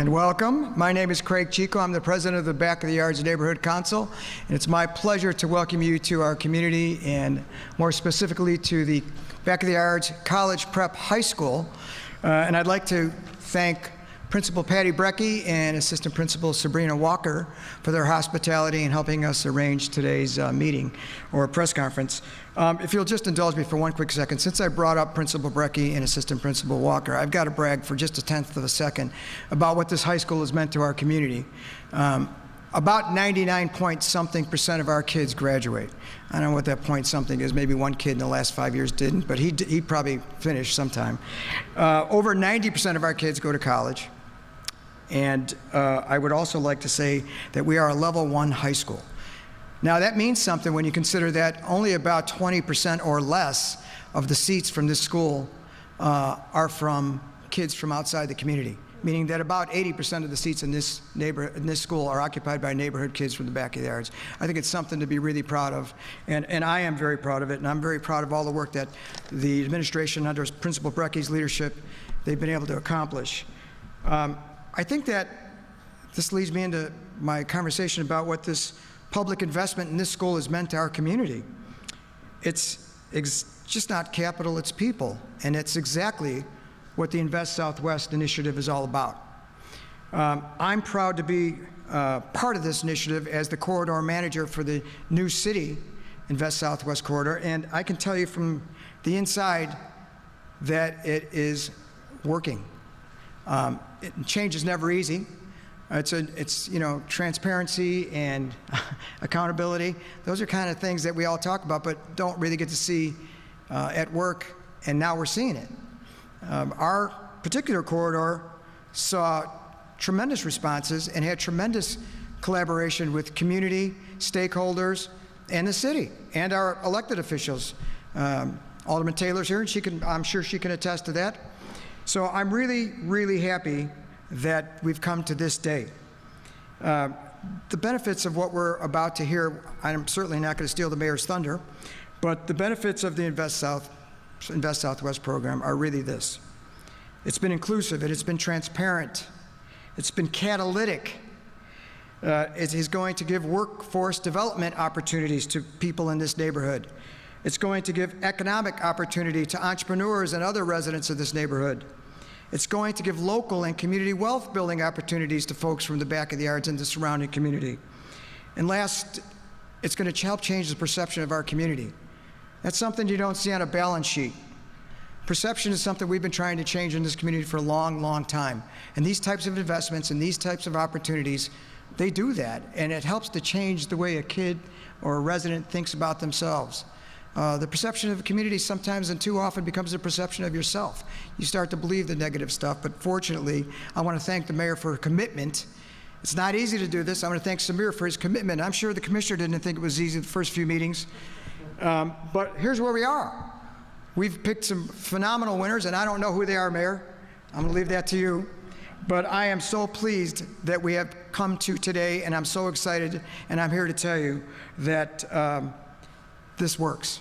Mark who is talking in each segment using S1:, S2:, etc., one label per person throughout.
S1: And welcome. My name is Craig Chico. I'm the president of the Back of the Yards Neighborhood Council, and it's my pleasure to welcome you to our community, and more specifically to the Back of the Yards College Prep High School. And I'd like to thank Principal Patty Brecky and Assistant Principal Sabrina Walker for their hospitality in helping us arrange today's meeting or press conference. If you'll just indulge me for one quick second, since I brought up Principal Brecky and Assistant Principal Walker, I've got to brag for just a tenth of a second about what this high school has meant to our community. About 99-point-something% of our kids graduate. I don't know what that point something is. Maybe one kid in the last 5 years didn't, but he probably finished sometime. Over 90% of our kids go to college. And I would also like to say that we are a level 1 high school. Now that means something when you consider that only about 20% or less of the seats from this school are from kids from outside the community, meaning that about 80% of the seats in this school are occupied by neighborhood kids from the Back of the Yards. I think it's something to be really proud of, and I am very proud of it, and I'm very proud of all the work that the administration under Principal Brecky's leadership, they've been able to accomplish. I think that this leads me into my conversation about what this public investment in this school has meant to our community. It's just not capital, it's people, and it's exactly what the Invest Southwest initiative is all about. I'm proud to be part of this initiative as the corridor manager for the new city Invest Southwest corridor, and I can tell you from the inside that it is working. Change is never easy. It's you know, transparency and accountability. Those are kind of things that we all talk about, but don't really get to see at work. And now we're seeing it. Our particular corridor saw tremendous responses and had tremendous collaboration with community, stakeholders, and the city, and our elected officials. Alderman Taylor's here, and I'm sure she can attest to that. So I'm really, really happy that we've come to this day. The benefits of what we're about to hear, I'm certainly not going to steal the mayor's thunder, but the benefits of the Invest Southwest program are really this. It's been inclusive, and it's been transparent. It's been catalytic. It is going to give workforce development opportunities to people in this neighborhood. It's going to give economic opportunity to entrepreneurs and other residents of this neighborhood. It's going to give local and community wealth building opportunities to folks from the Back of the Yards and the surrounding community. And last, it's going to help change the perception of our community. That's something you don't see on a balance sheet. Perception is something we've been trying to change in this community for a long, long time. And these types of investments and these types of opportunities, they do that. And it helps to change the way a kid or a resident thinks about themselves. The perception of a community sometimes and too often becomes a perception of yourself. You start to believe the negative stuff, but fortunately, I want to thank the mayor for her commitment. It's not easy to do this. I want to thank Samir for his commitment. I'm sure the commissioner didn't think it was easy the first few meetings, but here's where we are. We've picked some phenomenal winners, and I don't know who they are, Mayor. I'm going to leave that to you. But I am so pleased that we have come to today, and I'm so excited, and I'm here to tell you that this works.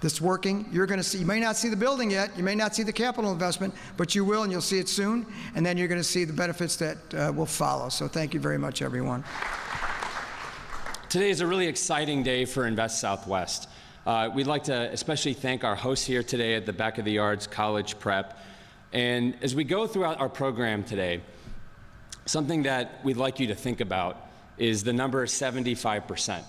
S1: This is working. You're going to see, you may not see the building yet, you may not see the capital investment, but you will, and you'll see it soon, and then you're going to see the benefits that will follow. So thank you very much, everyone.
S2: Today is a really exciting day for Invest Southwest. We'd like to especially thank our hosts here today at the Back of the Yards College Prep. And as we go throughout our program today, something that we'd like you to think about is the number 75%.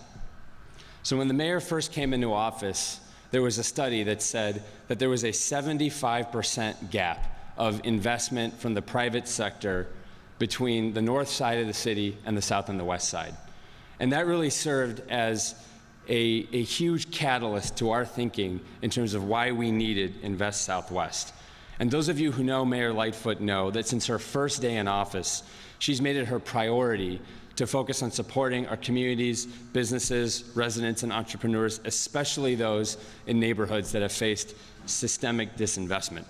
S2: So when the mayor first came into office, there was a study that said that there was a 75% gap of investment from the private sector between the north side of the city and the south and the west side. And that really served as a huge catalyst to our thinking in terms of why we needed Invest Southwest. And those of you who know Mayor Lightfoot know that since her first day in office, she's made it her priority to focus on supporting our communities, businesses, residents, and entrepreneurs, especially those in neighborhoods that have faced systemic disinvestment.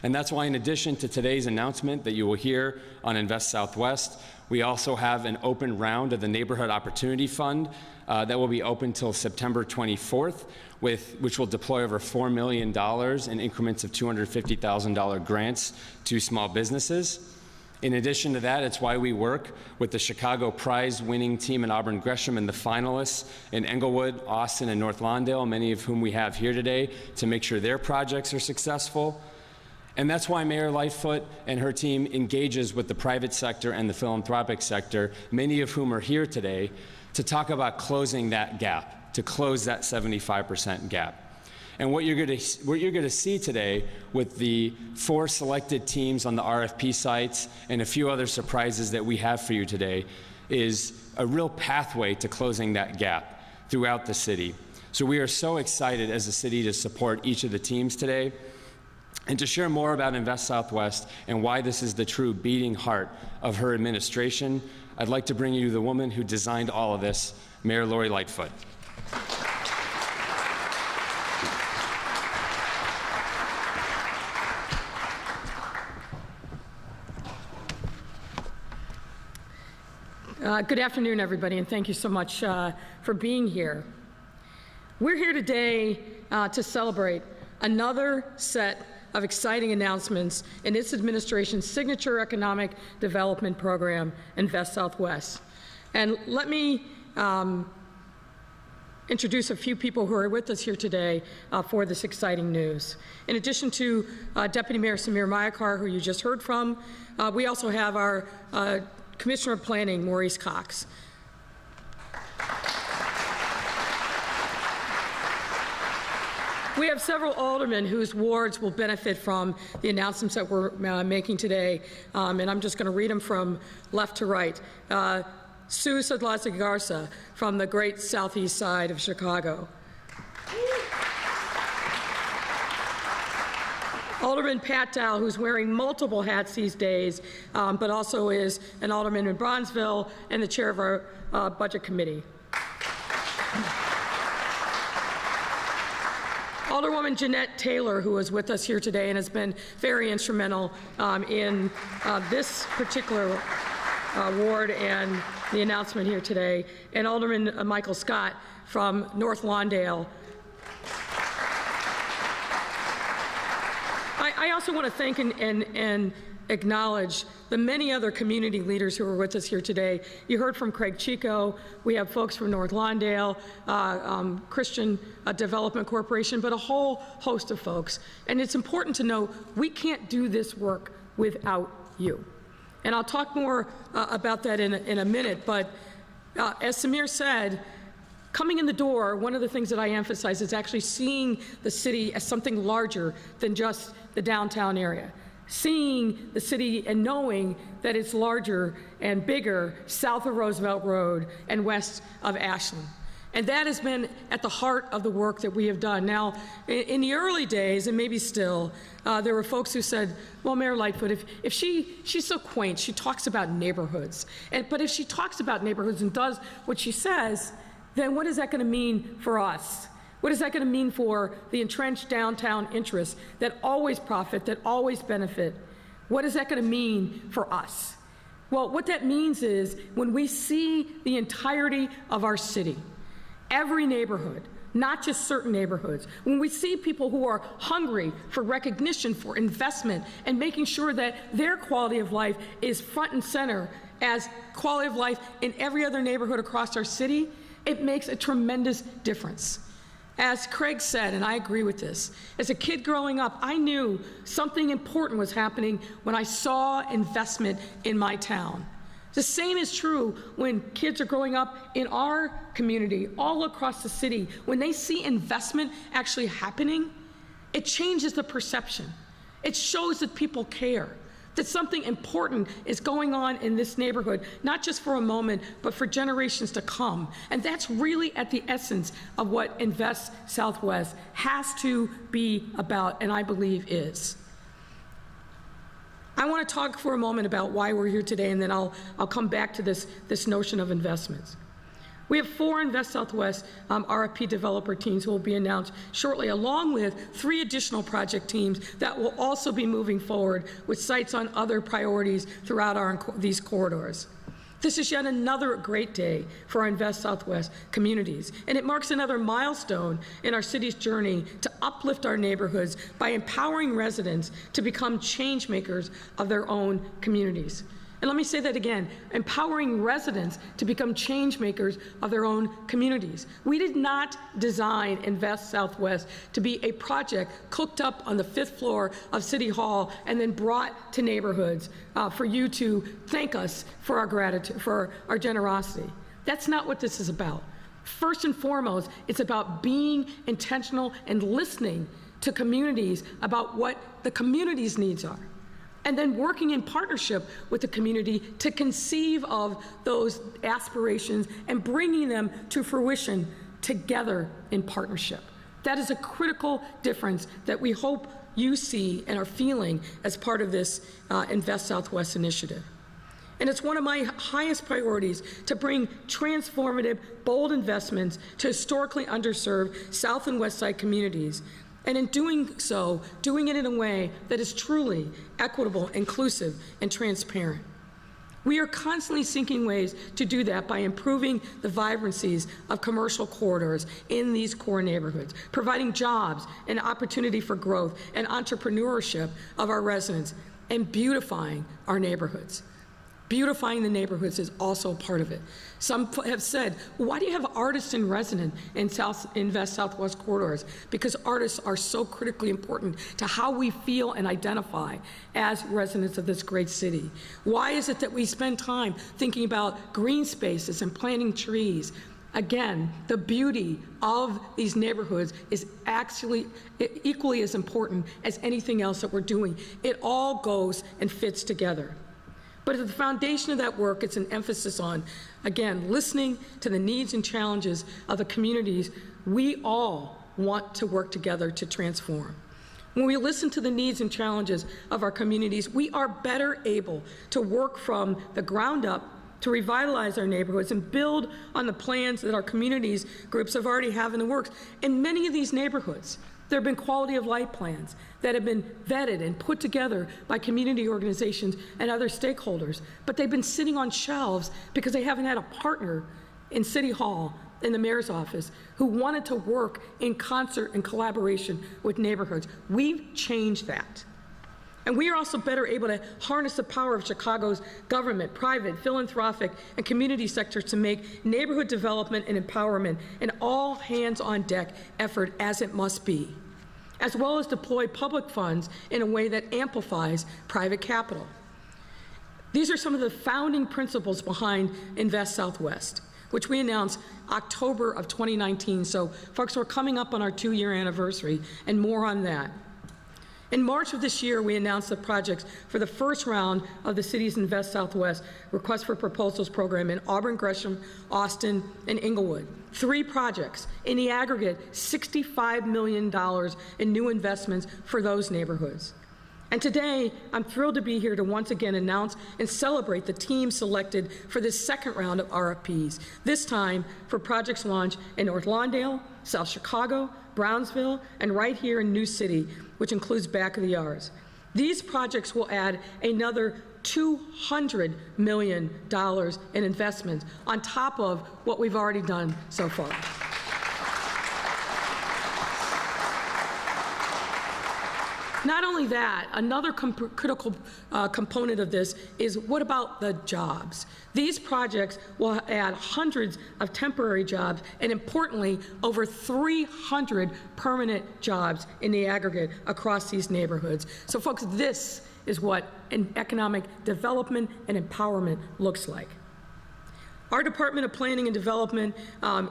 S2: And that's why, in addition to today's announcement that you will hear on Invest Southwest, we also have an open round of the Neighborhood Opportunity Fund that will be open till September 24th, which will deploy over $4 million in increments of $250,000 grants to small businesses. In addition to that, it's why we work with the Chicago prize-winning team in Auburn Gresham and the finalists in Englewood, Austin, and North Lawndale, many of whom we have here today, to make sure their projects are successful. And that's why Mayor Lightfoot and her team engages with the private sector and the philanthropic sector, many of whom are here today, to talk about closing that gap, to close that 75% gap. And what you're going to see today with the 4 selected teams on the RFP sites and a few other surprises that we have for you today is a real pathway to closing that gap throughout the city. So we are so excited as a city to support each of the teams today. And to share more about Invest Southwest and why this is the true beating heart of her administration, I'd like to bring you the woman who designed all of this, Mayor Lori Lightfoot.
S3: Good afternoon, everybody, and thank you so much for being here. We're here today to celebrate another set of exciting announcements in this administration's signature economic development program, Invest Southwest. And let me introduce a few people who are with us here today for this exciting news. In addition to Deputy Mayor Samir Mayakar, who you just heard from, we also have our Commissioner of Planning, Maurice Cox. We have several aldermen whose wards will benefit from the announcements that we're making today, and I'm just going to read them from left to right. Sue Sadlaza Garza from the great southeast side of Chicago. Alderman Pat Dow, who's wearing multiple hats these days, but also is an alderman in Bronzeville and the chair of our budget committee. Alderwoman Jeanette Taylor, who is with us here today and has been very instrumental in this particular ward and the announcement here today, and Alderman Michael Scott from North Lawndale. I also want to thank and acknowledge the many other community leaders who are with us here today. You heard from Craig Chico. We have folks from North Lawndale, Christian Development Corporation, but a whole host of folks. And it's important to know we can't do this work without you. And I'll talk more about that in a minute, but as Samir said, coming in the door, one of the things that I emphasize is actually seeing the city as something larger than just the downtown area. Seeing the city and knowing that it's larger and bigger south of Roosevelt Road and west of Ashland. And that has been at the heart of the work that we have done. Now, in the early days, and maybe still, there were folks who said, well, Mayor Lightfoot, if she's so quaint, she talks about neighborhoods. But if she talks about neighborhoods and does what she says, then what is that going to mean for us? What is that going to mean for the entrenched downtown interests that always profit, that always benefit? What is that going to mean for us? Well, what that means is when we see the entirety of our city, every neighborhood, not just certain neighborhoods, when we see people who are hungry for recognition, for investment, and making sure that their quality of life is front and center as quality of life in every other neighborhood across our city, it makes a tremendous difference. As Craig said, and I agree with this, as a kid growing up, I knew something important was happening when I saw investment in my town. The same is true when kids are growing up in our community, all across the city. When they see investment actually happening, it changes the perception. It shows that people care, that something important is going on in this neighborhood, not just for a moment, but for generations to come. And that's really at the essence of what Invest Southwest has to be about, and I believe is. I want to talk for a moment about why we're here today, and then I'll come back to this notion of investments. We have 4 Invest Southwest RFP developer teams who will be announced shortly, along with 3 additional project teams that will also be moving forward with sites on other priorities throughout these corridors. This is yet another great day for our Invest Southwest communities, and it marks another milestone in our city's journey to uplift our neighborhoods by empowering residents to become change makers of their own communities. And let me say that again, empowering residents to become change makers of their own communities. We did not design Invest Southwest to be a project cooked up on the 5th floor of City Hall and then brought to neighborhoods for you to thank us for our gratitude, for our generosity. That's not what this is about. First and foremost, it's about being intentional and listening to communities about what the community's needs are, and then working in partnership with the community to conceive of those aspirations and bringing them to fruition together in partnership. That is a critical difference that we hope you see and are feeling as part of this Invest Southwest initiative. And it's one of my highest priorities to bring transformative, bold investments to historically underserved South and West Side communities. And in doing so, doing it in a way that is truly equitable, inclusive, and transparent. We are constantly seeking ways to do that by improving the vibrancies of commercial corridors in these core neighborhoods, providing jobs and opportunity for growth and entrepreneurship of our residents, and beautifying our neighborhoods. Beautifying the neighborhoods is also part of it. Some have said, well, why do you have artists in residence in Invest Southwest corridors? Because artists are so critically important to how we feel and identify as residents of this great city. Why is it that we spend time thinking about green spaces and planting trees? Again, the beauty of these neighborhoods is actually equally as important as anything else that we're doing. It all goes and fits together. But at the foundation of that work, it's an emphasis on, again, listening to the needs and challenges of the communities we all want to work together to transform. When we listen to the needs and challenges of our communities, we are better able to work from the ground up to revitalize our neighborhoods and build on the plans that our communities groups have already have in the works. In many of these neighborhoods, there have been quality of life plans that have been vetted and put together by community organizations and other stakeholders, but they've been sitting on shelves because they haven't had a partner in City Hall, in the mayor's office, who wanted to work in concert and collaboration with neighborhoods. We've changed that. And we are also better able to harness the power of Chicago's government, private, philanthropic, and community sectors to make neighborhood development and empowerment an all-hands-on-deck effort as it must be, as well as deploy public funds in a way that amplifies private capital. These are some of the founding principles behind Invest Southwest, which we announced October of 2019. So, folks, we're coming up on our 2-year anniversary, and more on that. In March of this year, we announced the projects for the first round of the city's Invest Southwest Request for Proposals program in Auburn, Gresham, Austin, and Inglewood. 3 projects, in the aggregate, $65 million in new investments for those neighborhoods. And today, I'm thrilled to be here to once again announce and celebrate the team selected for this second round of RFPs, this time for projects launched in North Lawndale, South Chicago, Brownsville, and right here in New City, which includes Back of the Yards. These projects will add another $200 million in investments on top of what we've already done so far. Not only that, another critical component of this is, what about the jobs? These projects will add hundreds of temporary jobs and, importantly, over 300 permanent jobs in the aggregate across these neighborhoods. So, folks, this is what an economic development and empowerment looks like. Our Department of Planning and Development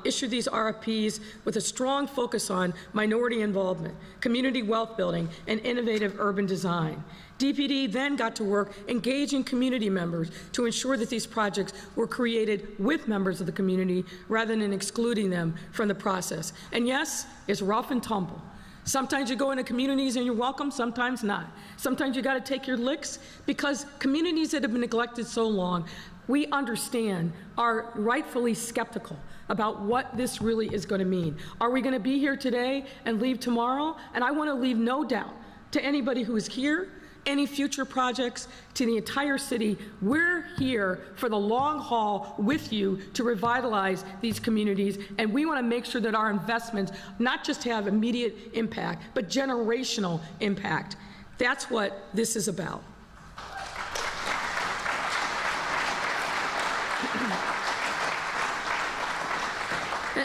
S3: issued these RFPs with a strong focus on minority involvement, community wealth building, and innovative urban design. DPD then got to work engaging community members to ensure that these projects were created with members of the community rather than excluding them from the process. And yes, it's rough and tumble. Sometimes you go into communities and you're welcome, sometimes not. Sometimes you got to take your licks, because communities that have been neglected so long, we understand, are rightfully skeptical about what this really is going to mean. Are we going to be here today and leave tomorrow? And I want to leave no doubt to anybody who is here any future projects, to the entire city. We're here for the long haul with you to revitalize these communities, and we want to make sure that our investments not just have immediate impact, but generational impact. That's what this is about.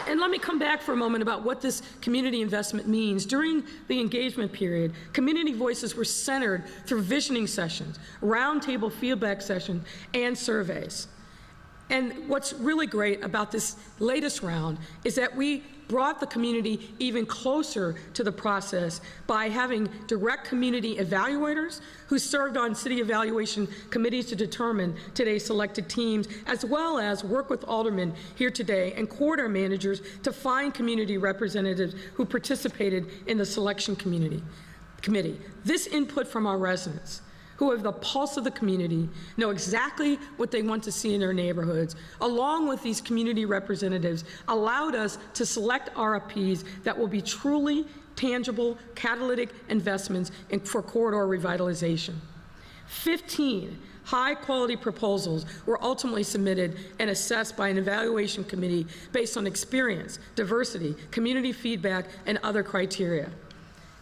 S3: And let me come back for a moment about what this community investment means. During the engagement period, community voices were centered through visioning sessions, roundtable feedback sessions, and surveys. And what's really great about this latest round is that we brought the community even closer to the process by having direct community evaluators who served on city evaluation committees to determine today's selected teams, as well as work with aldermen here today and corridor managers to find community representatives who participated in the selection committee. This input from our residents, who have the pulse of the community, know exactly what they want to see in their neighborhoods, along with these community representatives, allowed us to select RFPs that will be truly tangible, catalytic investments for corridor revitalization. 15 high-quality proposals were ultimately submitted and assessed by an evaluation committee based on experience, diversity, community feedback, and other criteria.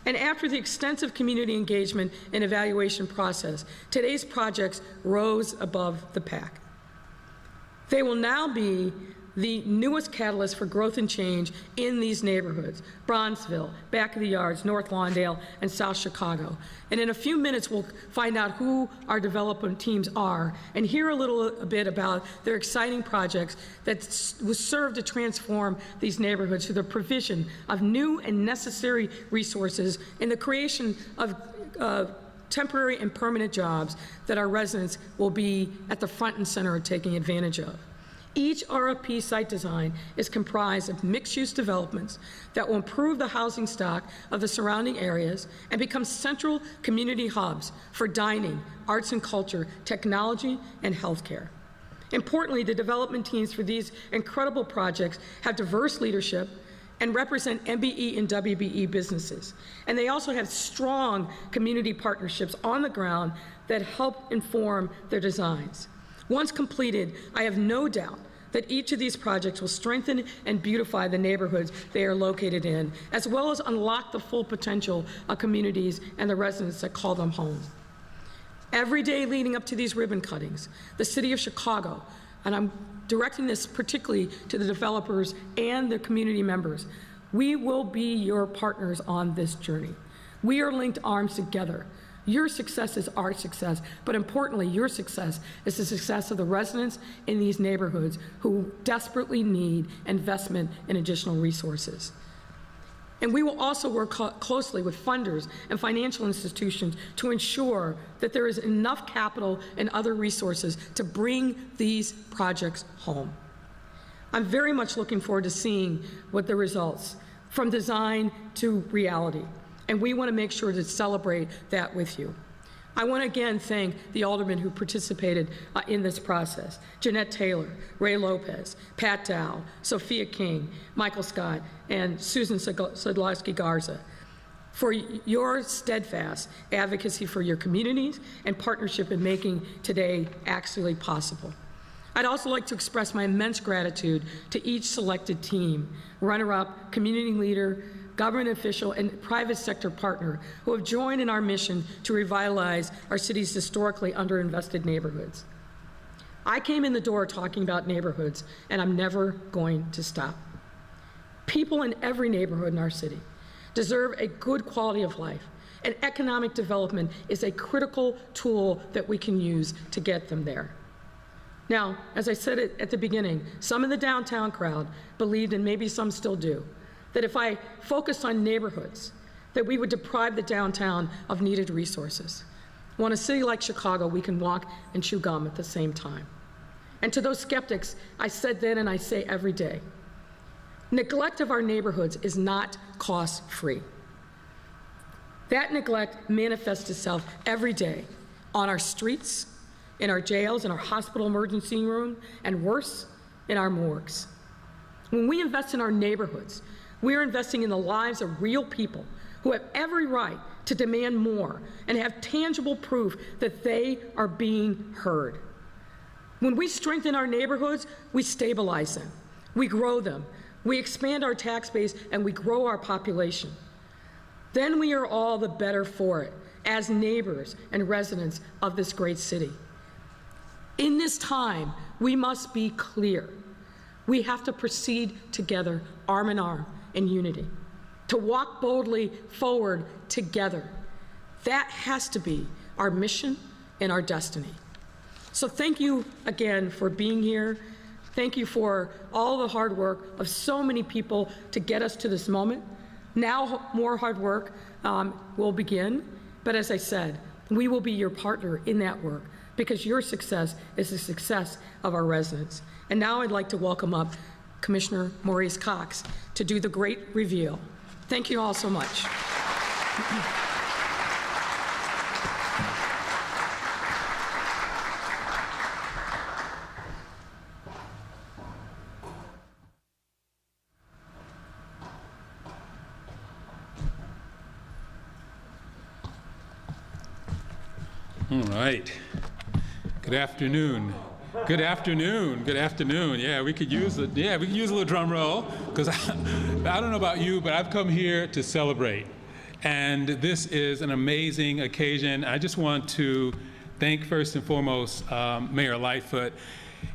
S3: And after the extensive community engagement and evaluation process, today's projects rose above the pack. They will now be the newest catalyst for growth and change in these neighborhoods: Bronzeville, Back of the Yards, North Lawndale, and South Chicago. And in a few minutes, we'll find out who our development teams are and hear a bit about their exciting projects that will serve to transform these neighborhoods through the provision of new and necessary resources and the creation of temporary and permanent jobs that our residents will be at the front and center of taking advantage of. Each RFP site design is comprised of mixed-use developments that will improve the housing stock of the surrounding areas and become central community hubs for dining, arts and culture, technology, and healthcare. Importantly, the development teams for these incredible projects have diverse leadership and represent MBE and WBE businesses. And they also have strong community partnerships on the ground that help inform their designs. Once completed, I have no doubt that each of these projects will strengthen and beautify the neighborhoods they are located in, as well as unlock the full potential of communities and the residents that call them home. Every day leading up to these ribbon cuttings, the City of Chicago, and I'm directing this particularly to the developers and the community members, we will be your partners on this journey. We are linked arms together. Your success is our success, but importantly, your success is the success of the residents in these neighborhoods who desperately need investment in additional resources. And we will also work closely with funders and financial institutions to ensure that there is enough capital and other resources to bring these projects home. I'm very much looking forward to seeing what the results from design to reality. And we want to make sure to celebrate that with you. I want to again thank the aldermen who participated in this process: Jeanette Taylor, Ray Lopez, Pat Dow, Sophia King, Michael Scott, and Susan Sadlowski Garza, for your steadfast advocacy for your communities and partnership in making today actually possible. I'd also like to express my immense gratitude to each selected team, runner-up, community leader, government official, and private sector partner who have joined in our mission to revitalize our city's historically underinvested neighborhoods. I came in the door talking about neighborhoods, and I'm never going to stop. People in every neighborhood in our city deserve a good quality of life, and economic development is a critical tool that we can use to get them there. Now, as I said at the beginning, some in the downtown crowd believed, and maybe some still do, that if I focused on neighborhoods, that we would deprive the downtown of needed resources. Well, in a city like Chicago, we can walk and chew gum at the same time. And to those skeptics, I said then and I say every day, neglect of our neighborhoods is not cost-free. That neglect manifests itself every day on our streets, in our jails, in our hospital emergency room, and worse, in our morgues. When we invest in our neighborhoods, we're investing in the lives of real people who have every right to demand more and have tangible proof that they are being heard. When we strengthen our neighborhoods, we stabilize them, we grow them, we expand our tax base, and we grow our population. Then we are all the better for it as neighbors and residents of this great city. In this time, we must be clear. We have to proceed together, arm in arm, in unity, to walk boldly forward together. That has to be our mission and our destiny. So thank you again for being here. Thank you for all the hard work of so many people to get us to this moment. Now more hard work will begin, but as I said, we will be your partner in that work because your success is the success of our residents. And now I'd like to welcome up Commissioner Maurice Cox to do the great reveal. Thank you all so much.
S4: All right. Good afternoon. Good afternoon. Good afternoon. Yeah, we could use a little drum roll because I don't know about you, but I've come here to celebrate, and this is an amazing occasion. I just want to thank first and foremost Mayor Lightfoot,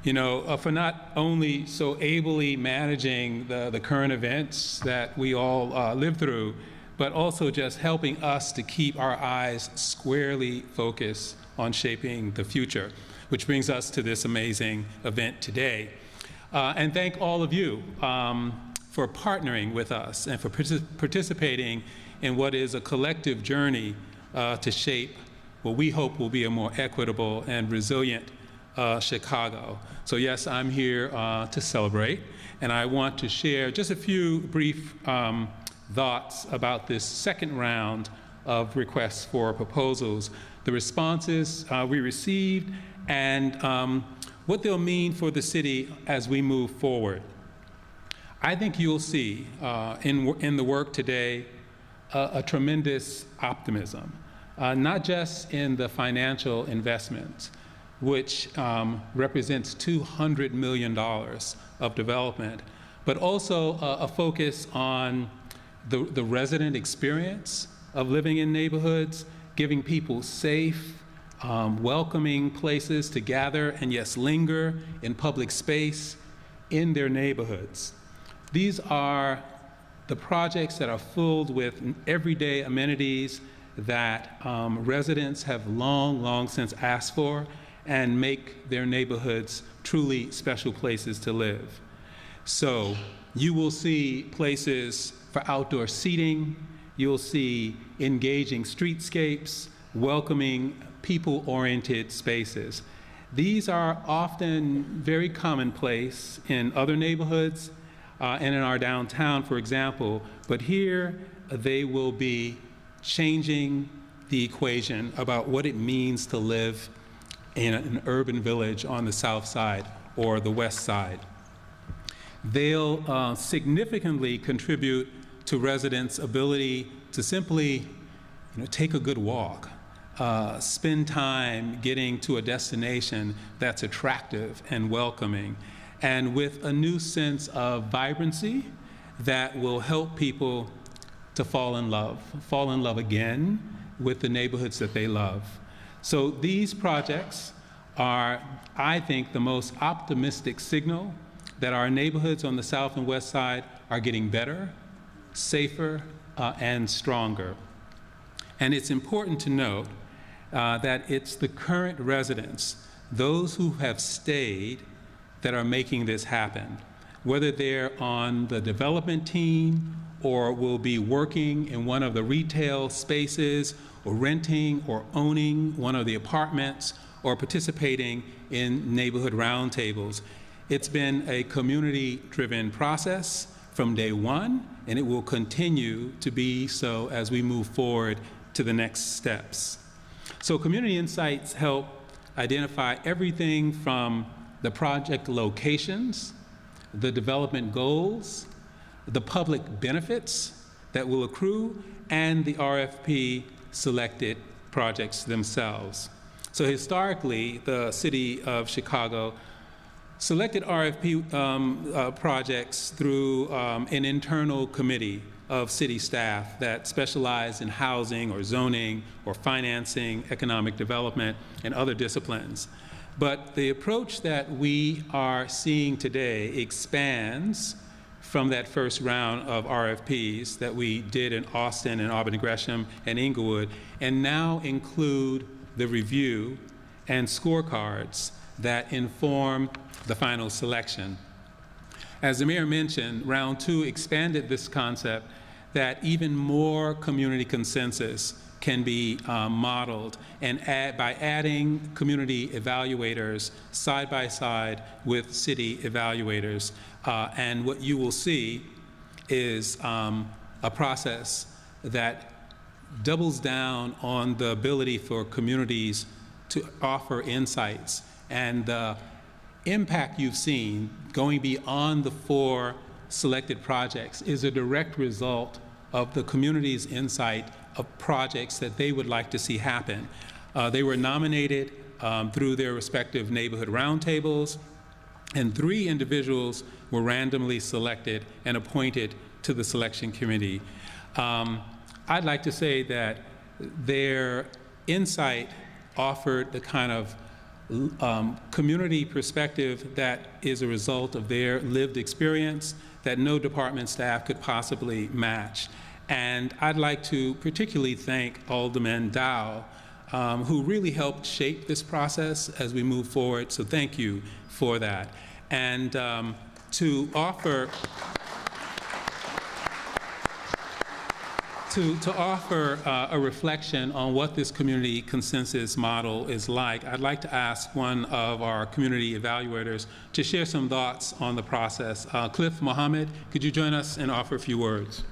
S4: for not only so ably managing the current events that we all live through, but also just helping us to keep our eyes squarely focused on shaping the future, which brings us to this amazing event today. And thank all of you for partnering with us and for participating in what is a collective journey to shape what we hope will be a more equitable and resilient Chicago. So yes, I'm here to celebrate, and I want to share just a few brief thoughts about this second round of requests for proposals, the responses we received, and what they'll mean for the city as we move forward. I think you'll see in the work today a tremendous optimism, not just in the financial investments, which represents $200 million of development, but also a focus on the resident experience of living in neighborhoods, giving people safe, welcoming places to gather and, yes, linger in public space in their neighborhoods. These are the projects that are filled with everyday amenities that residents have long since asked for and make their neighborhoods truly special places to live. So you will see places for outdoor seating, you'll see engaging streetscapes, welcoming people-oriented spaces. These are often very commonplace in other neighborhoods and in our downtown, for example, but here they will be changing the equation about what it means to live in an urban village on the south side or the west side. They'll significantly contribute to residents' ability to simply take a good walk, spend time getting to a destination that's attractive and welcoming, and with a new sense of vibrancy that will help people to fall in love again with the neighborhoods that they love. So these projects are, I think, the most optimistic signal that our neighborhoods on the south and west side are getting better, safer, and stronger. And it's important to note that it's the current residents, those who have stayed, that are making this happen, whether they're on the development team or will be working in one of the retail spaces or renting or owning one of the apartments or participating in neighborhood roundtables. It's been a community-driven process from day one, and it will continue to be so as we move forward to the next steps. So community insights help identify everything from the project locations, the development goals, the public benefits that will accrue, and the RFP selected projects themselves. So historically, the city of Chicago selected RFP projects through an internal committee of city staff that specialize in housing or zoning or financing, economic development, and other disciplines. But the approach that we are seeing today expands from that first round of RFPs that we did in Austin and Auburn and Gresham and Inglewood, and now include the review and scorecards that inform the final selection. As the mayor mentioned, round 2 expanded this concept that even more community consensus can be modeled, and by adding community evaluators side by side with city evaluators. And what you will see is a process that doubles down on the ability for communities to offer insights. And the impact you've seen going beyond the 4 selected projects is a direct result of the community's insight of projects that they would like to see happen. They were nominated through their respective neighborhood roundtables, and 3 individuals were randomly selected and appointed to the selection committee. I'd like to say that their insight offered the kind of community perspective that is a result of their lived experience that no department staff could possibly match. And I'd like to particularly thank Alderman Dow, who really helped shape this process as we move forward. So thank you for that. And to offer a reflection on what this community consensus model is like, I'd like to ask one of our community evaluators to share some thoughts on the process. Cliff Mohammed, could you join us and offer a few words?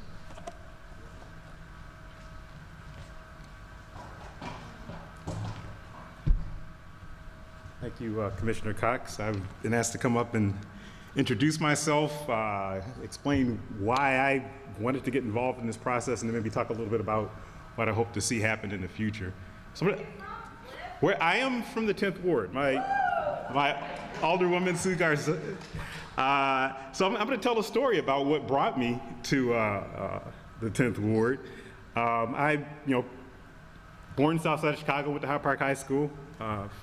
S5: Thank you, Commissioner Cox. I've been asked to come up and introduce myself, explain why I wanted to get involved in this process, and then maybe talk a little bit about what I hope to see happen in the future. So, where I am from the 10th Ward, my Alderwoman Sue Garza. So I'm going to tell a story about what brought me to the 10th Ward. Born south side of Chicago, went to Hyde Park High School.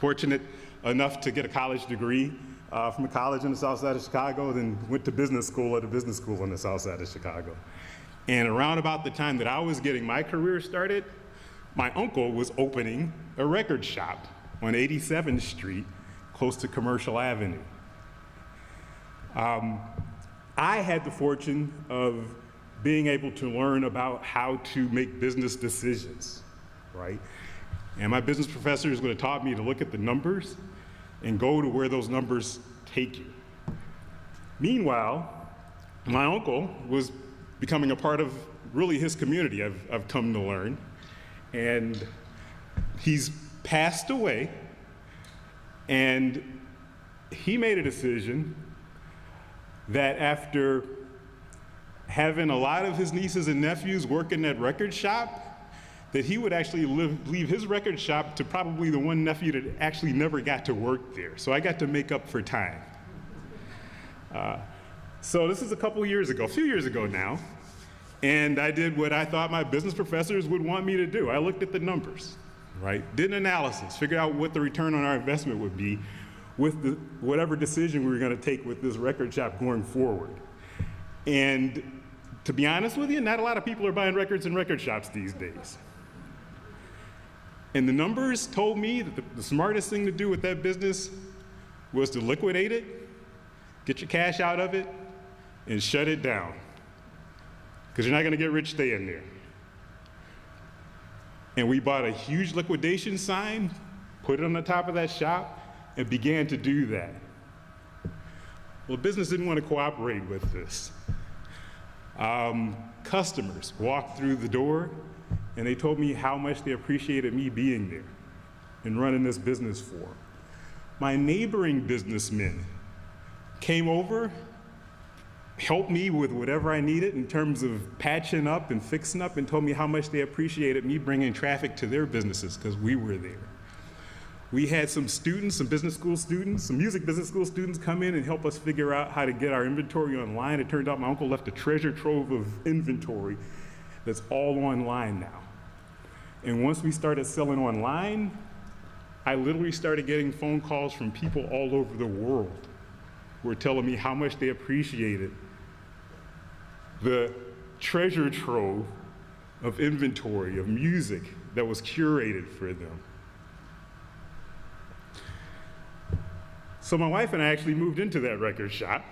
S5: Fortunate enough to get a college degree from a college in the south side of Chicago, then went to business school at a business school in the south side of Chicago. And around about the time that I was getting my career started, my uncle was opening a record shop on 87th Street, close to Commercial Avenue. I had the fortune of being able to learn about how to make business decisions, right? And my business professors would have taught me to look at the numbers and go to where those numbers take you. Meanwhile, my uncle was becoming a part of really his community, I've come to learn. And he's passed away, and he made a decision that after having a lot of his nieces and nephews work in that record shop, that he would actually leave his record shop to probably the one nephew that actually never got to work there. So I got to make up for time. So this is a few years ago now, and I did what I thought my business professors would want me to do. I looked at the numbers, right? Did an analysis, figured out what the return on our investment would be with whatever decision we were going to take with this record shop going forward. And to be honest with you, not a lot of people are buying records in record shops these days. And the numbers told me that the smartest thing to do with that business was to liquidate it, get your cash out of it, and shut it down. Because you're not going to get rich staying there. And we bought a huge liquidation sign, put it on the top of that shop, and began to do that. Well, business didn't want to cooperate with this. Customers walked through the door, and they told me how much they appreciated me being there and running this business for them. My neighboring businessmen came over helped me with whatever I needed in terms of patching up and fixing up, and told me how much they appreciated me bringing traffic to their businesses because we were there. We had some students, some business school students, some music business school students come in and help us figure out how to get our inventory online. It turned out my uncle left a treasure trove of inventory that's all online now. And once we started selling online, I literally started getting phone calls from people all over the world who were telling me how much they appreciated the treasure trove of inventory, of music that was curated for them. So my wife and I actually moved into that record shop,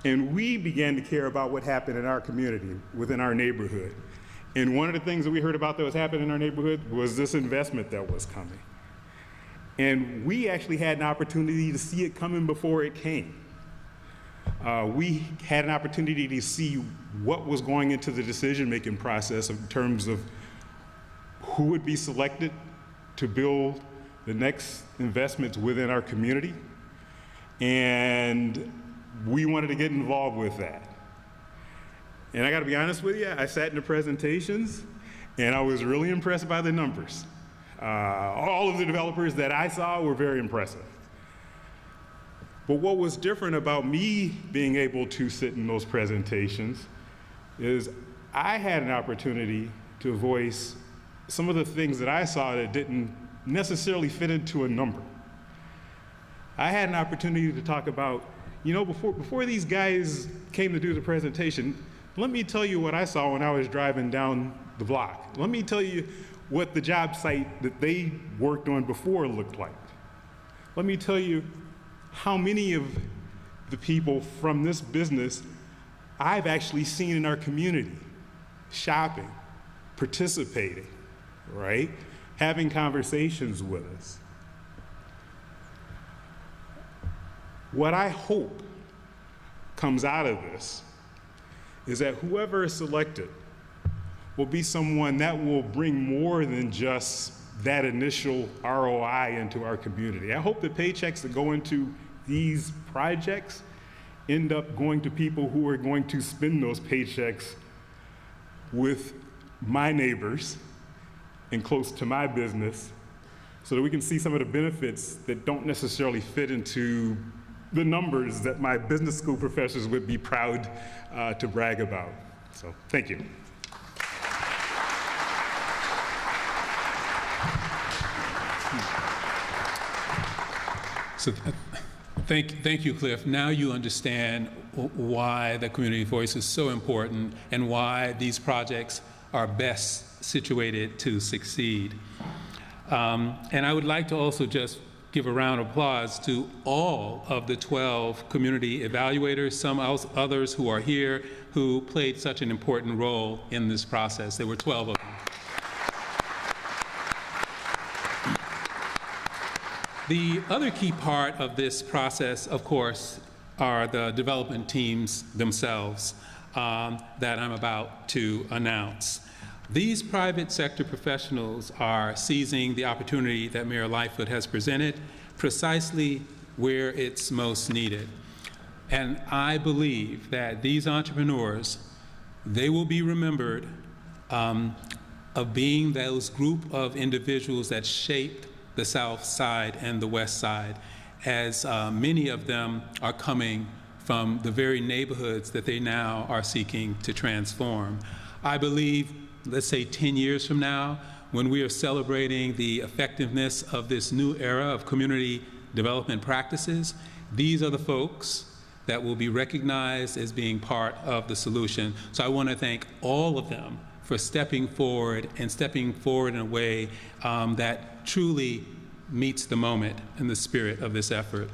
S5: and we began to care about what happened in our community, within our neighborhood. And one of the things that we heard about that was happening in our neighborhood was this investment that was coming. And we actually had an opportunity to see it coming before it came. We had an opportunity to see what was going into the decision-making process in terms of who would be selected to build the next investments within our community. And we wanted to get involved with that. And I gotta be honest with you, I sat in the presentations and I was really impressed by the numbers. All of the developers that I saw were very impressive. But what was different about me being able to sit in those presentations is I had an opportunity to voice some of the things that I saw that didn't necessarily fit into a number. I had an opportunity to talk about, you know, before these guys came to do the presentation, let me tell you what I saw when I was driving down the block. Let me tell you what the job site that they worked on before looked like. Let me tell you how many of the people from this business I've actually seen in our community, shopping, participating, right? Having conversations with us. What I hope comes out of this is that whoever is selected will be someone that will bring more than just that initial ROI into our community. I hope the paychecks that go into these projects end up going to people who are going to spend those paychecks with my neighbors and close to my business, so that we can see some of the benefits that don't necessarily fit into the numbers that my business school professors would be proud to brag about. So, thank you.
S4: So, thank you, Cliff. Now you understand why the community voice is so important and why these projects are best situated to succeed. And I would like to also just give a round of applause to all of the 12 community evaluators, some others who are here who played such an important role in this process. There were 12 of them. The other key part of this process, of course, are the development teams themselves that I'm about to announce. These private sector professionals are seizing the opportunity that Mayor Lightfoot has presented precisely where it's most needed. And I believe that these entrepreneurs, they will be remembered of being those group of individuals that shaped the South Side and the West Side, as many of them are coming from the very neighborhoods that they now are seeking to transform. I believe, let's say 10 years from now, when we are celebrating the effectiveness of this new era of community development practices, these are the folks that will be recognized as being part of the solution. So I want to thank all of them for stepping forward in a way that truly meets the moment and the spirit of this effort.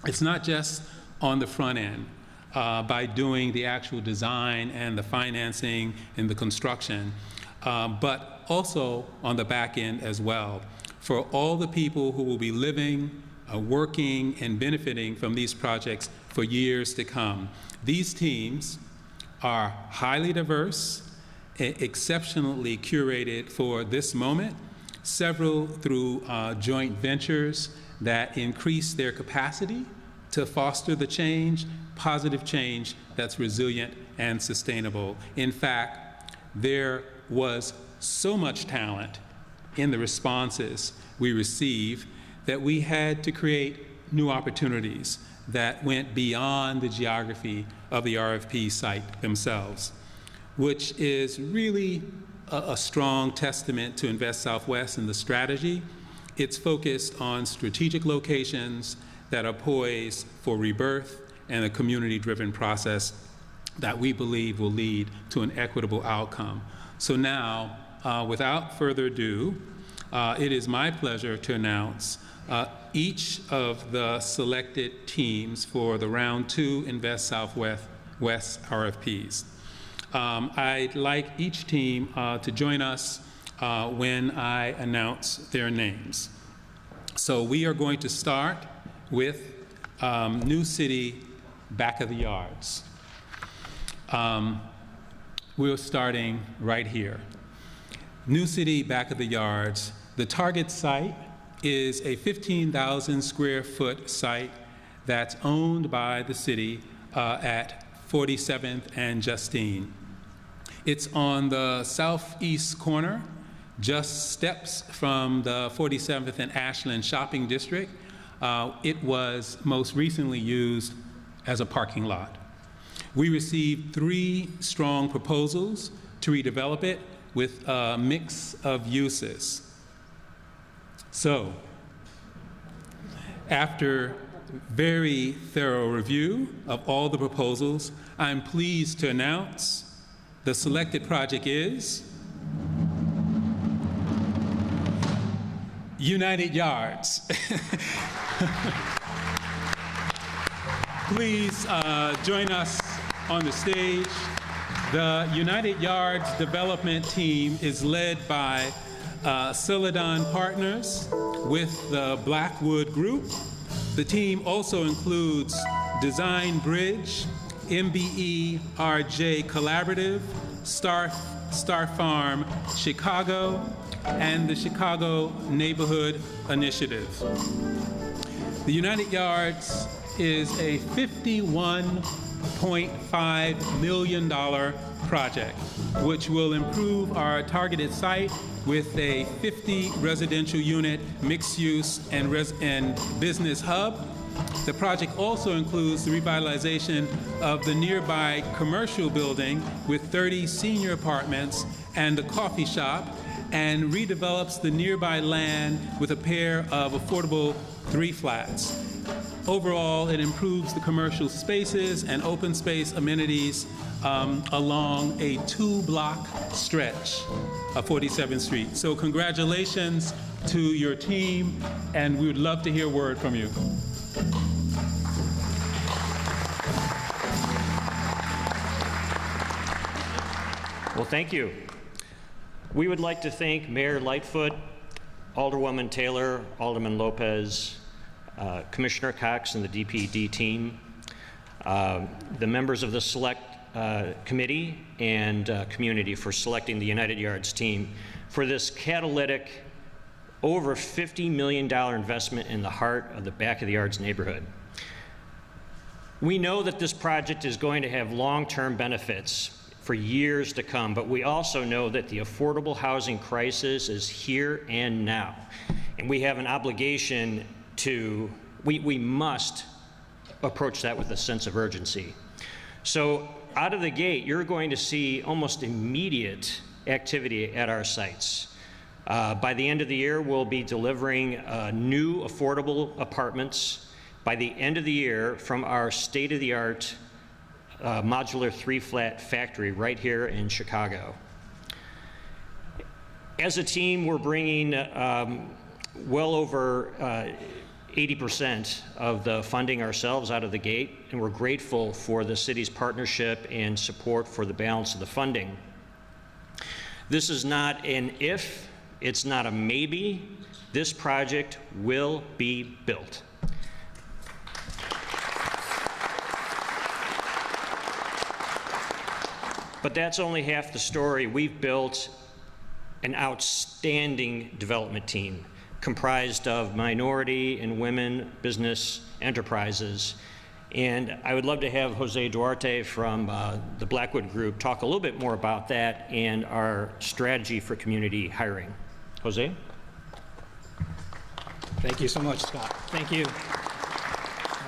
S4: It's not just on the front end, by doing the actual design and the financing and the construction, but also on the back end as well. For all the people who will be living, working, and benefiting from these projects for years to come. These teams are highly diverse, exceptionally curated for this moment, several through joint ventures that increase their capacity to foster the change, positive change that's resilient and sustainable. In fact, there was so much talent in the responses we received that we had to create new opportunities that went beyond the geography of the RFP site themselves, which is really a strong testament to Invest Southwest and the strategy. It's focused on strategic locations that are poised for rebirth and a community-driven process that we believe will lead to an equitable outcome. So now, without further ado, it is my pleasure to announce each of the selected teams for the Round 2 Invest Southwest RFPs. I'd like each team to join us when I announce their names. So we are going to start with New City Back of the Yards. We're starting right here. New City Back of the Yards, the target site is a 15,000 square foot site that's owned by the city at 47th and Justine. It's on the southeast corner, just steps from the 47th and Ashland shopping district. It was most recently used as a parking lot. We received 3 strong proposals to redevelop it with a mix of uses. So, after very thorough review of all the proposals, I'm pleased to announce the selected project is United Yards. Please join us on the stage. The United Yards development team is led by Celadon Partners with the Blackwood Group. The team also includes Design Bridge, MBE RJ Collaborative, Star Farm Chicago, and the Chicago Neighborhood Initiative. The United Yards is a $51.5 million project, which will improve our targeted site with a 50 residential unit mixed use and business hub. The project also includes the revitalization of the nearby commercial building with 30 senior apartments and a coffee shop, and redevelops the nearby land with a pair of affordable 3 flats. Overall, it improves the commercial spaces and open space amenities along a 2-block stretch of 47th Street. So congratulations to your team, and we would love to hear word from you.
S6: Well, thank you. We would like to thank Mayor Lightfoot, Alderwoman Taylor, Alderman Lopez, Commissioner Cox and the DPD team, the members of the Select Committee and community for selecting the United Yards team for this catalytic, over $50 million investment in the heart of the Back of the Yards neighborhood. We know that this project is going to have long-term benefits for years to come, but we also know that the affordable housing crisis is here and now. And we have an obligation to, we must approach that with a sense of urgency. So out of the gate, you're going to see almost immediate activity at our sites. By the end of the year, we'll be delivering new affordable apartments by the end of the year from our state-of-the-art modular 3-flat factory right here in Chicago. As a team, we're bringing well over 80% of the funding ourselves out of the gate, and we're grateful for the city's partnership and support for the balance of the funding. This is not an if, it's not a maybe. This project will be built. But that's only half the story. We've built an outstanding development team. comprised of minority and women business enterprises. And I would love to have Jose Duarte from the Blackwood Group talk a little bit more about that and our strategy for community hiring. Jose?
S7: Thank you so much, Scott. Thank you.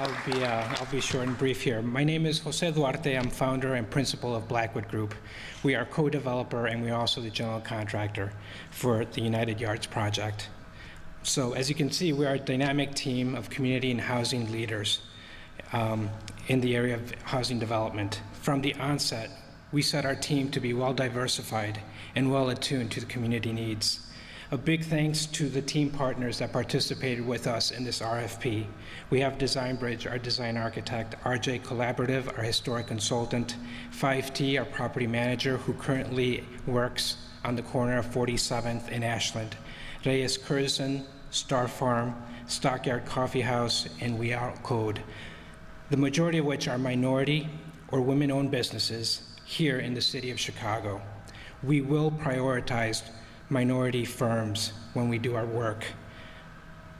S7: I'll be short and brief here. My name is Jose Duarte. I'm founder and principal of Blackwood Group. We are co-developer and we're also the general contractor for the United Yards project. So as you can see, we are a dynamic team of community and housing leaders in the area of housing development. From the onset, we set our team to be well diversified and well attuned to the community needs. A big thanks to the team partners that participated with us in this RFP. We have Design Bridge, our design architect, RJ Collaborative, our historic consultant, 5T, our property manager, who currently works on the corner of 47th and Ashland, Reyes Curzon, Star Farm, Stockyard Coffee House, and We Are Code, the majority of which are minority or women-owned businesses here in the city of Chicago. We will prioritize minority firms when we do our work,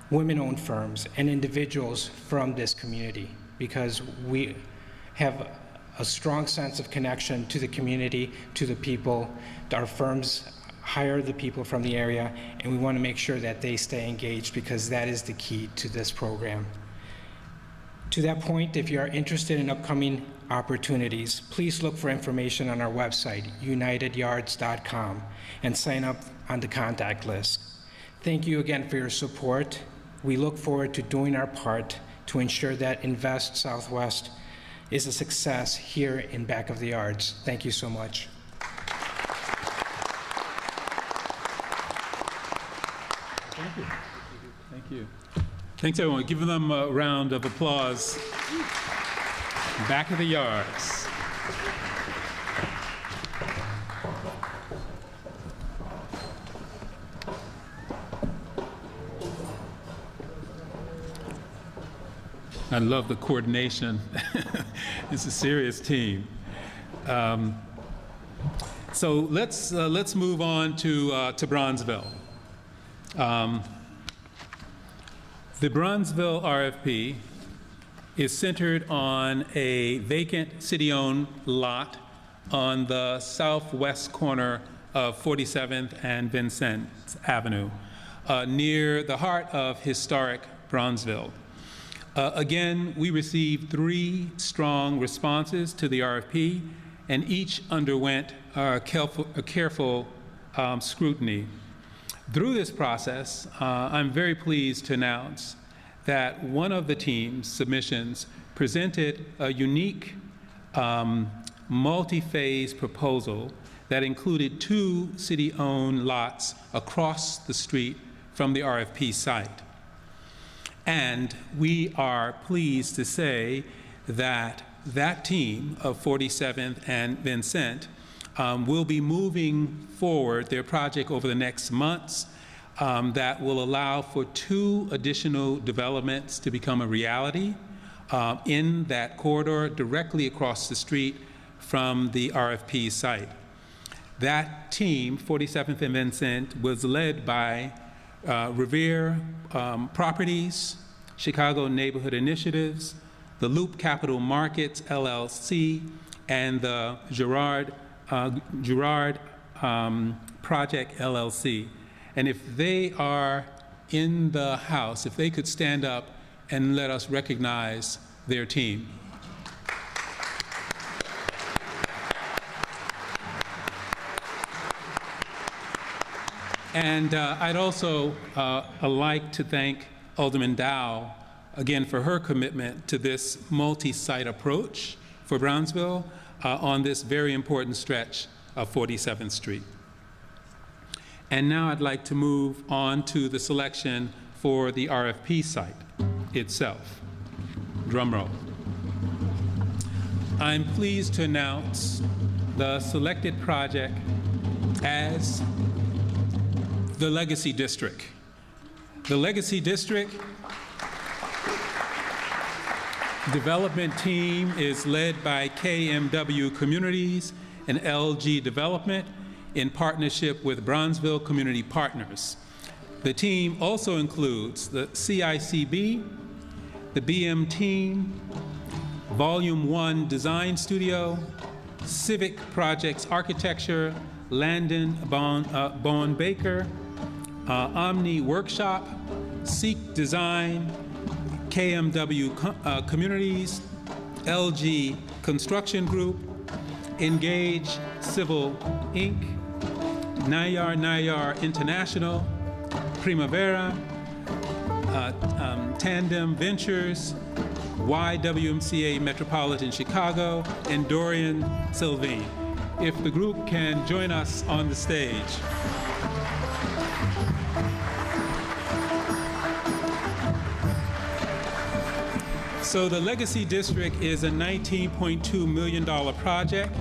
S7: women-owned firms, and individuals from this community, because we have a strong sense of connection to the community, to the people. Our firms hire the people from the area, and we want to make sure that they stay engaged, because that is the key to this program. To that point, if you are interested in upcoming opportunities, please look for information on our website, unitedyards.com, and sign up on the contact list. Thank you again for your support. We look forward to doing our part to ensure that Invest Southwest is a success here in Back of the Yards. Thank you so much.
S4: Thank you. Thank you. Thanks, everyone. Give them a round of applause. Back of the Yards. I love the coordination. It's a serious team. So let's move on to Bronzeville. The Bronzeville RFP is centered on a vacant city-owned lot on the southwest corner of 47th and Vincent Avenue, near the heart of historic Bronzeville. Again, we received 3 strong responses to the RFP, and each underwent a careful scrutiny. Through this process, I'm very pleased to announce that one of the team's submissions presented a unique multi-phase proposal that included 2 city-owned lots across the street from the RFP site. And we are pleased to say that that team of 47th and Vincent will be moving forward their project over the next months that will allow for 2 additional developments to become a reality in that corridor directly across the street from the RFP site. That team, 47th and Vincent, was led by Revere Properties, Chicago Neighborhood Initiatives, the Loop Capital Markets, LLC, and the Girard Project, LLC. And if they are in the house, if they could stand up and let us recognize their team. And I'd also like to thank Alderman Dow again for her commitment to this multi-site approach for Bronzeville on this very important stretch of 47th Street. And now I'd like to move on to the selection for the RFP site itself. Drum roll. I'm pleased to announce the selected project as the Legacy District. The Legacy District development team is led by KMW Communities and LG Development in partnership with Bronzeville Community Partners. The team also includes the CICB, the BM team, Volume 1 Design Studio, Civic Projects Architecture, Landon Bond Baker, Omni Workshop, Seek Design, KMW Communities, LG Construction Group, Engage Civil Inc., Nayar International, Primavera, Tandem Ventures, YWMCA Metropolitan Chicago, and Dorian Sylvain. If the group can join us on the stage. So the Legacy District is a $19.2 million project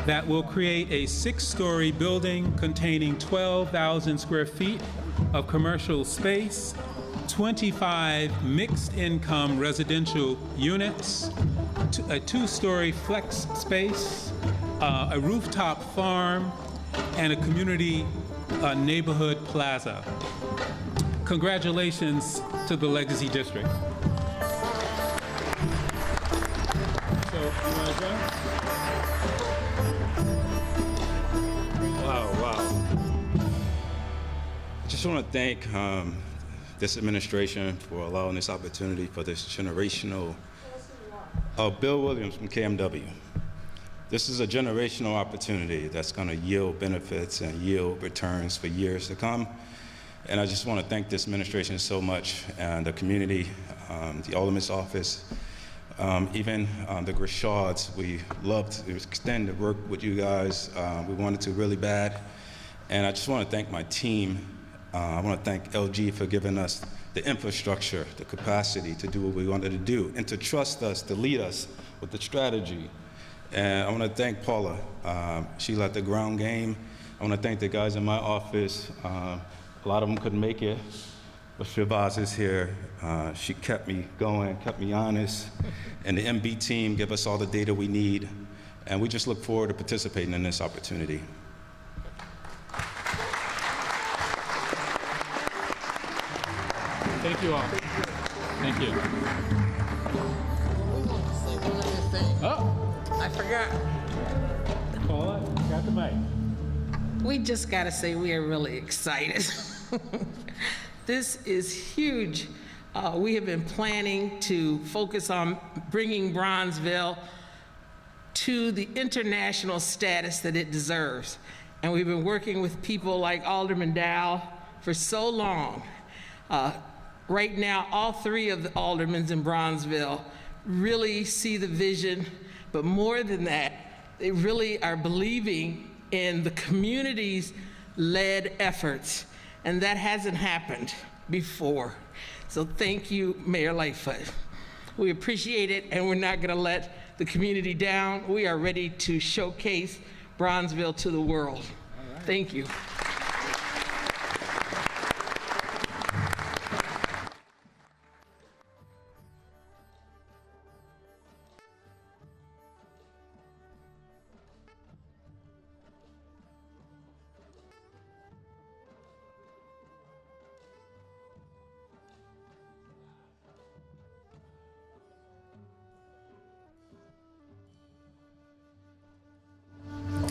S4: that will create a 6-story building containing 12,000 square feet of commercial space, 25 mixed-income residential units, a 2-story flex space, a rooftop farm, and a community neighborhood plaza. Congratulations to the Legacy District. So, you want to join?
S8: Wow. I just want to thank this administration for allowing this opportunity for this generational, Bill Williams from KMW. This is a generational opportunity that's going to yield benefits and yield returns for years to come. And I just want to thank this administration so much, and the community, the Alderman's office, even the Grishauds. We loved to extend the work with you guys. We wanted to really bad. And I just want to thank my team. I want to thank LG for giving us the infrastructure, the capacity to do what we wanted to do, and to trust us, to lead us with the strategy. And I want to thank Paula. She led the ground game. I want to thank the guys in my office. A lot of them couldn't make it, but Shabazz is here. She kept me going, kept me honest. And the MB team give us all the data we need. And we just look forward to participating in this opportunity.
S4: Thank you all. Thank you. Oh,
S9: I forgot.
S4: Paula, got the mic.
S9: We just got to say we are really excited. This is huge. We have been planning to focus on bringing Bronzeville to the international status that it deserves. And we've been working with people like Alderman Dow for so long. Right now, all 3 of the aldermen in Bronzeville really see the vision, but more than that, they really are believing in the community's led efforts, and that hasn't happened before. So thank you, Mayor Lightfoot. We appreciate it, and we're not gonna let the community down. We are ready to showcase Bronzeville to the world. Thank you.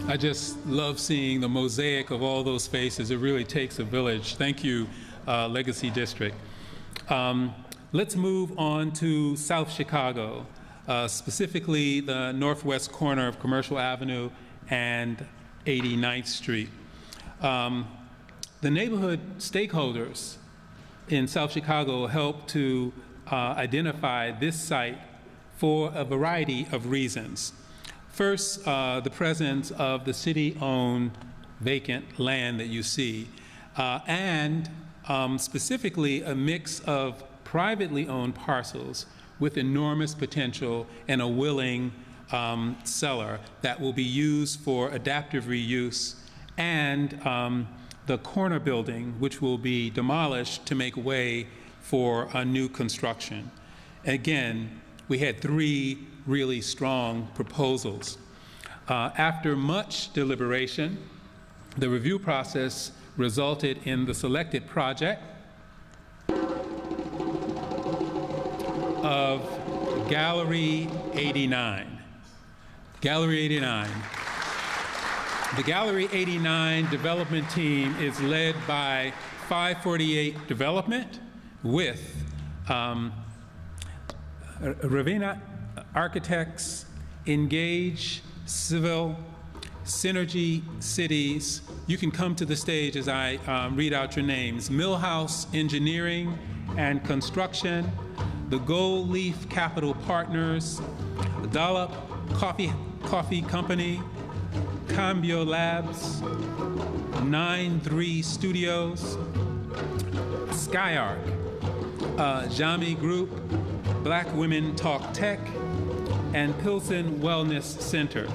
S4: I just love seeing the mosaic of all those faces. It really takes a village. Thank you, Legacy District. Let's move on to South Chicago, specifically the northwest corner of Commercial Avenue and 89th Street. The neighborhood stakeholders in South Chicago helped to identify this site for a variety of reasons. First, the presence of the city-owned vacant land that you see, and specifically a mix of privately owned parcels with enormous potential and a willing seller that will be used for adaptive reuse, and the corner building, which will be demolished to make way for a new construction. Again, we had 3 really strong proposals. After much deliberation, the review process resulted in the selected project of Gallery 89. Gallery 89. The Gallery 89 development team is led by 548 Development with Ravenna Architects, Engage Civil, Synergy Cities. You can come to the stage as I read out your names. Millhouse Engineering and Construction, the Gold Leaf Capital Partners, Dollop Coffee Company, Cambio Labs, 9-3 Studios, Skyarc, Jami Group, Black Women Talk Tech, and Pilsen Wellness Center.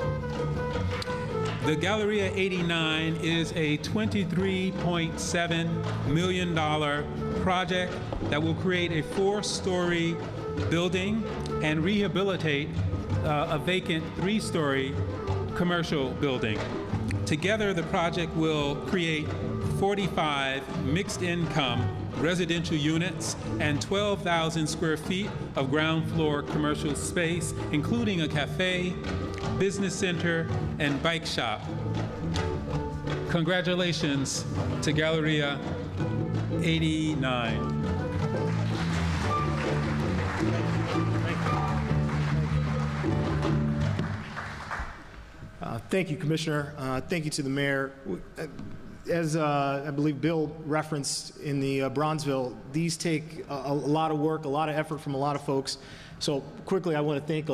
S4: The Galleria 89 is a $23.7 million project that will create a 4-story building and rehabilitate a vacant 3-story commercial building. Together, the project will create 45 mixed-income residential units and 12,000 square feet of ground floor commercial space, including a cafe, business center, and bike shop. Congratulations to Galleria 89.
S10: Thank you, Commissioner. Thank you to the mayor. As I believe Bill referenced in the Bronzeville, these take a lot of work, a lot of effort from a lot of folks. So quickly, I want to thank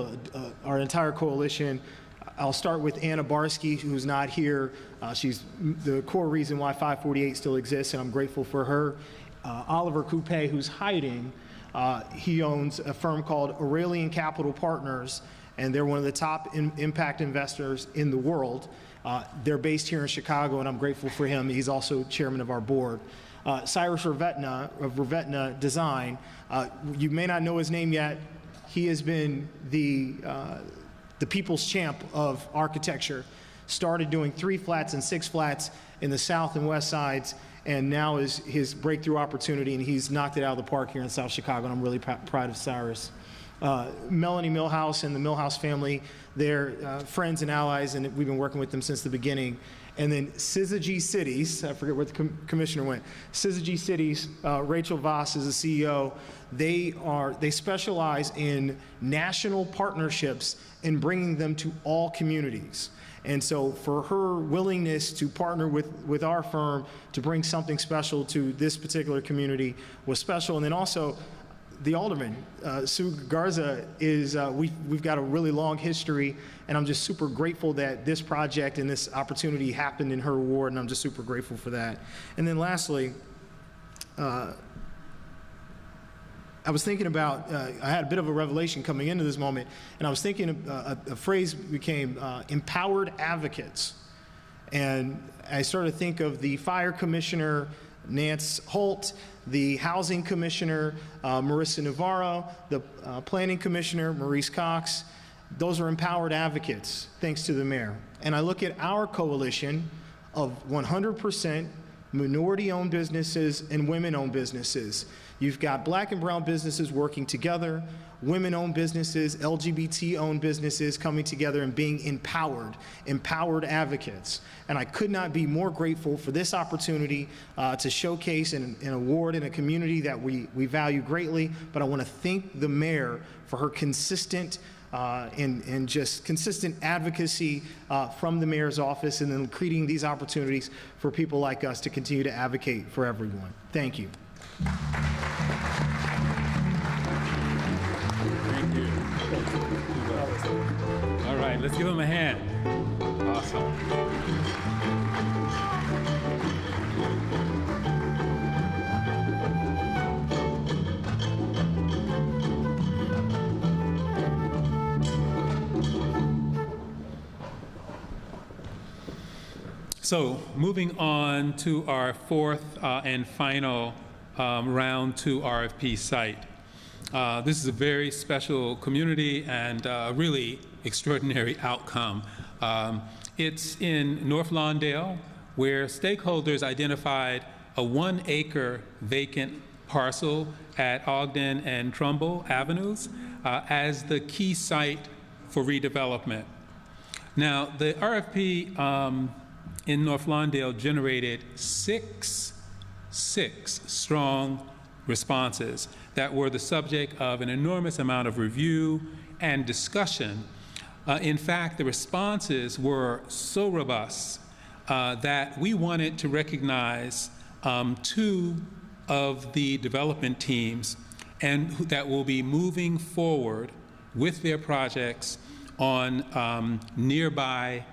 S10: our entire coalition. I'll start with Anna Barsky, who's not here. She's the core reason why 548 still exists, and I'm grateful for her. Oliver Coupe, who's hiding, he owns a firm called Aurelian Capital Partners, and they're one of the top impact investors in the world. They're based here in Chicago, and I'm grateful for him. He's also chairman of our board. Cyrus Ravetna of Ravetna Design, you may not know his name yet. He has been the people's champ of architecture. Started doing 3 flats and 6 flats in the south and west sides, and now is his breakthrough opportunity, and he's knocked it out of the park here in South Chicago, and I'm really proud of Cyrus. Melanie Millhouse and the Millhouse family, they're friends and allies, and we've been working with them since the beginning. And then Syzygy Cities, I forget where the commissioner went. Syzygy Cities, Rachel Voss is the CEO. They specialize in national partnerships and bringing them to all communities. And so for her willingness to partner with our firm to bring something special to this particular community was special. And then also, the alderman, Sue Garza, is, we've got a really long history, and I'm just super grateful that this project and this opportunity happened in her ward, and I'm just super grateful for that. And then lastly, I was thinking about, I had a bit of a revelation coming into this moment, and I was thinking a phrase became empowered advocates. And I started to think of the fire commissioner, Nance Holt, the housing commissioner, Marissa Navarro, the planning commissioner, Maurice Cox. Those are empowered advocates, thanks to the mayor. And I look at our coalition of 100% minority-owned businesses and women-owned businesses. You've got black and brown businesses working together, women-owned businesses, LGBT-owned businesses coming together and being empowered advocates. And I could not be more grateful for this opportunity to showcase an award in a community that we value greatly. But I want to thank the mayor for her consistent and just consistent advocacy from the mayor's office, and then creating these opportunities for people like us to continue to advocate for everyone. Thank you.
S4: Thank you. All right, let's give him a hand. Awesome. So moving on to our fourth and final round 2 RFP site. This is a very special community and a really extraordinary outcome. It's in North Lawndale, where stakeholders identified a 1-acre vacant parcel at Ogden and Trumbull Avenues as the key site for redevelopment. Now, the RFP in North Lawndale generated six strong responses that were the subject of an enormous amount of review and discussion. In fact, the responses were so robust that we wanted to recognize 2 of the development teams and that will be moving forward with their projects on nearby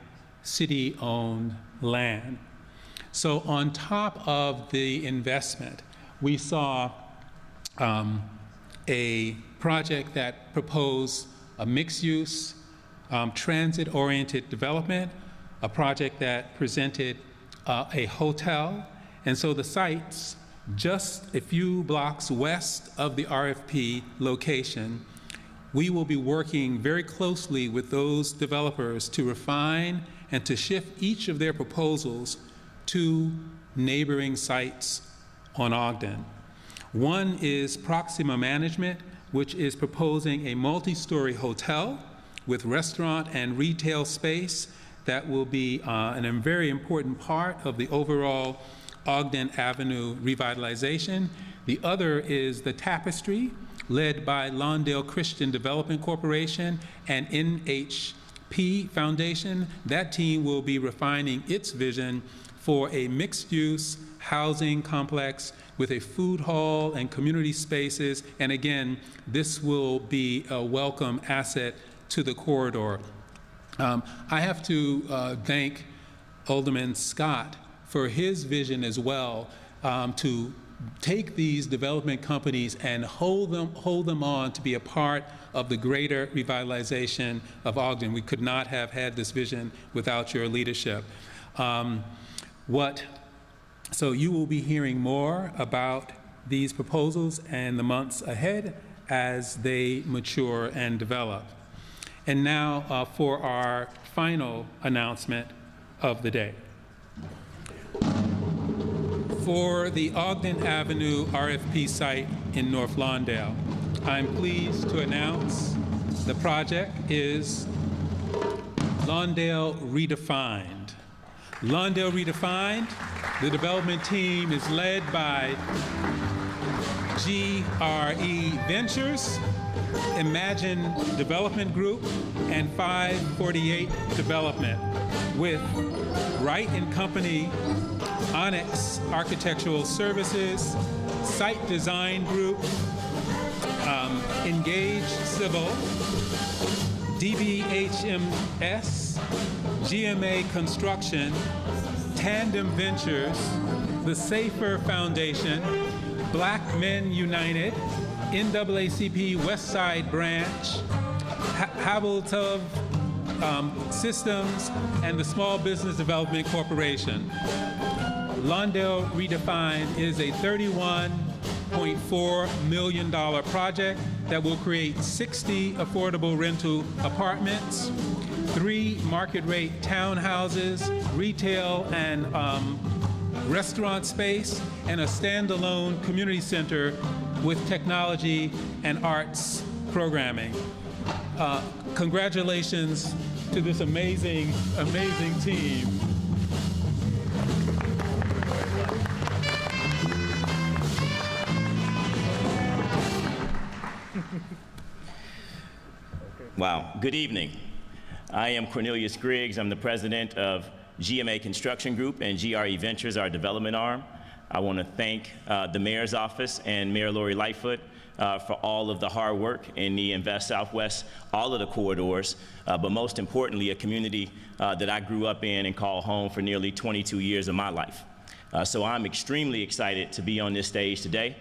S4: city-owned land. So on top of the investment, we saw a project that proposed a mixed-use, transit-oriented development, a project that presented a hotel. And so the sites, just a few blocks west of the RFP location, we will be working very closely with those developers to refine and to shift each of their proposals to neighboring sites on Ogden. One is Proxima Management, which is proposing a multi-story hotel with restaurant and retail space that will be a very important part of the overall Ogden Avenue revitalization. The other is the Tapestry, led by Lawndale Christian Development Corporation and NHP Foundation. That team will be refining its vision for a mixed-use housing complex with a food hall and community spaces. And again, this will be a welcome asset to the corridor. I have to thank Alderman Scott for his vision as well, to take these development companies and hold them on to be a part of the greater revitalization of Ogden. We could not have had this vision without your leadership. So you will be hearing more about these proposals in the months ahead as they mature and develop. And now for our final announcement of the day. For the Ogden Avenue RFP site in North Lawndale, I'm pleased to announce the project is Lawndale Redefined. Lawndale Redefined, the development team is led by GRE Ventures, Imagine Development Group, and 548 Development, with Wright & Company, Onyx Architectural Services, Site Design Group, Engage Civil, DBHMS, GMA Construction, Tandem Ventures, the Safer Foundation, Black Men United, NAACP West Side Branch, Haveltov Systems, and the Small Business Development Corporation. Lawndale Redefined is a $31.4 million project that will create 60 affordable rental apartments, 3 market-rate townhouses, retail and restaurant space, and a standalone community center with technology and arts programming. Congratulations to this amazing, amazing team.
S11: Wow, good evening. I am Cornelius Griggs. I'm the president of GMA Construction Group and GRE Ventures, our development arm. I want to thank the mayor's office and Mayor Lori Lightfoot for all of the hard work in the Invest Southwest, all of the corridors, but most importantly, a community that I grew up in and call home for nearly 22 years of my life. So I'm extremely excited to be on this stage today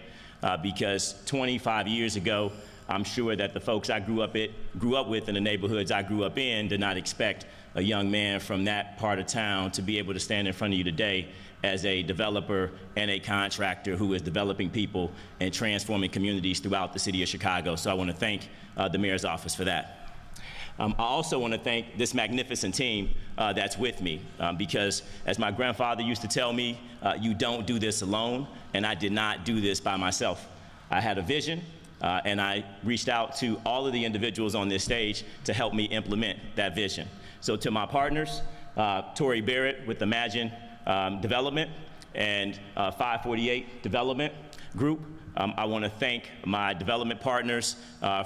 S11: because 25 years ago, I'm sure that the folks I grew up with in the neighborhoods I grew up in did not expect a young man from that part of town to be able to stand in front of you today as a developer and a contractor who is developing people and transforming communities throughout the city of Chicago. So I want to thank the mayor's office for that. I also want to thank this magnificent team that's with me, because as my grandfather used to tell me, you don't do this alone, and I did not do this by myself. I had a vision, and I reached out to all of the individuals on this stage to help me implement that vision. So to my partners, Tori Barrett with Imagine Development and 548 Development Group, I want to thank my development partners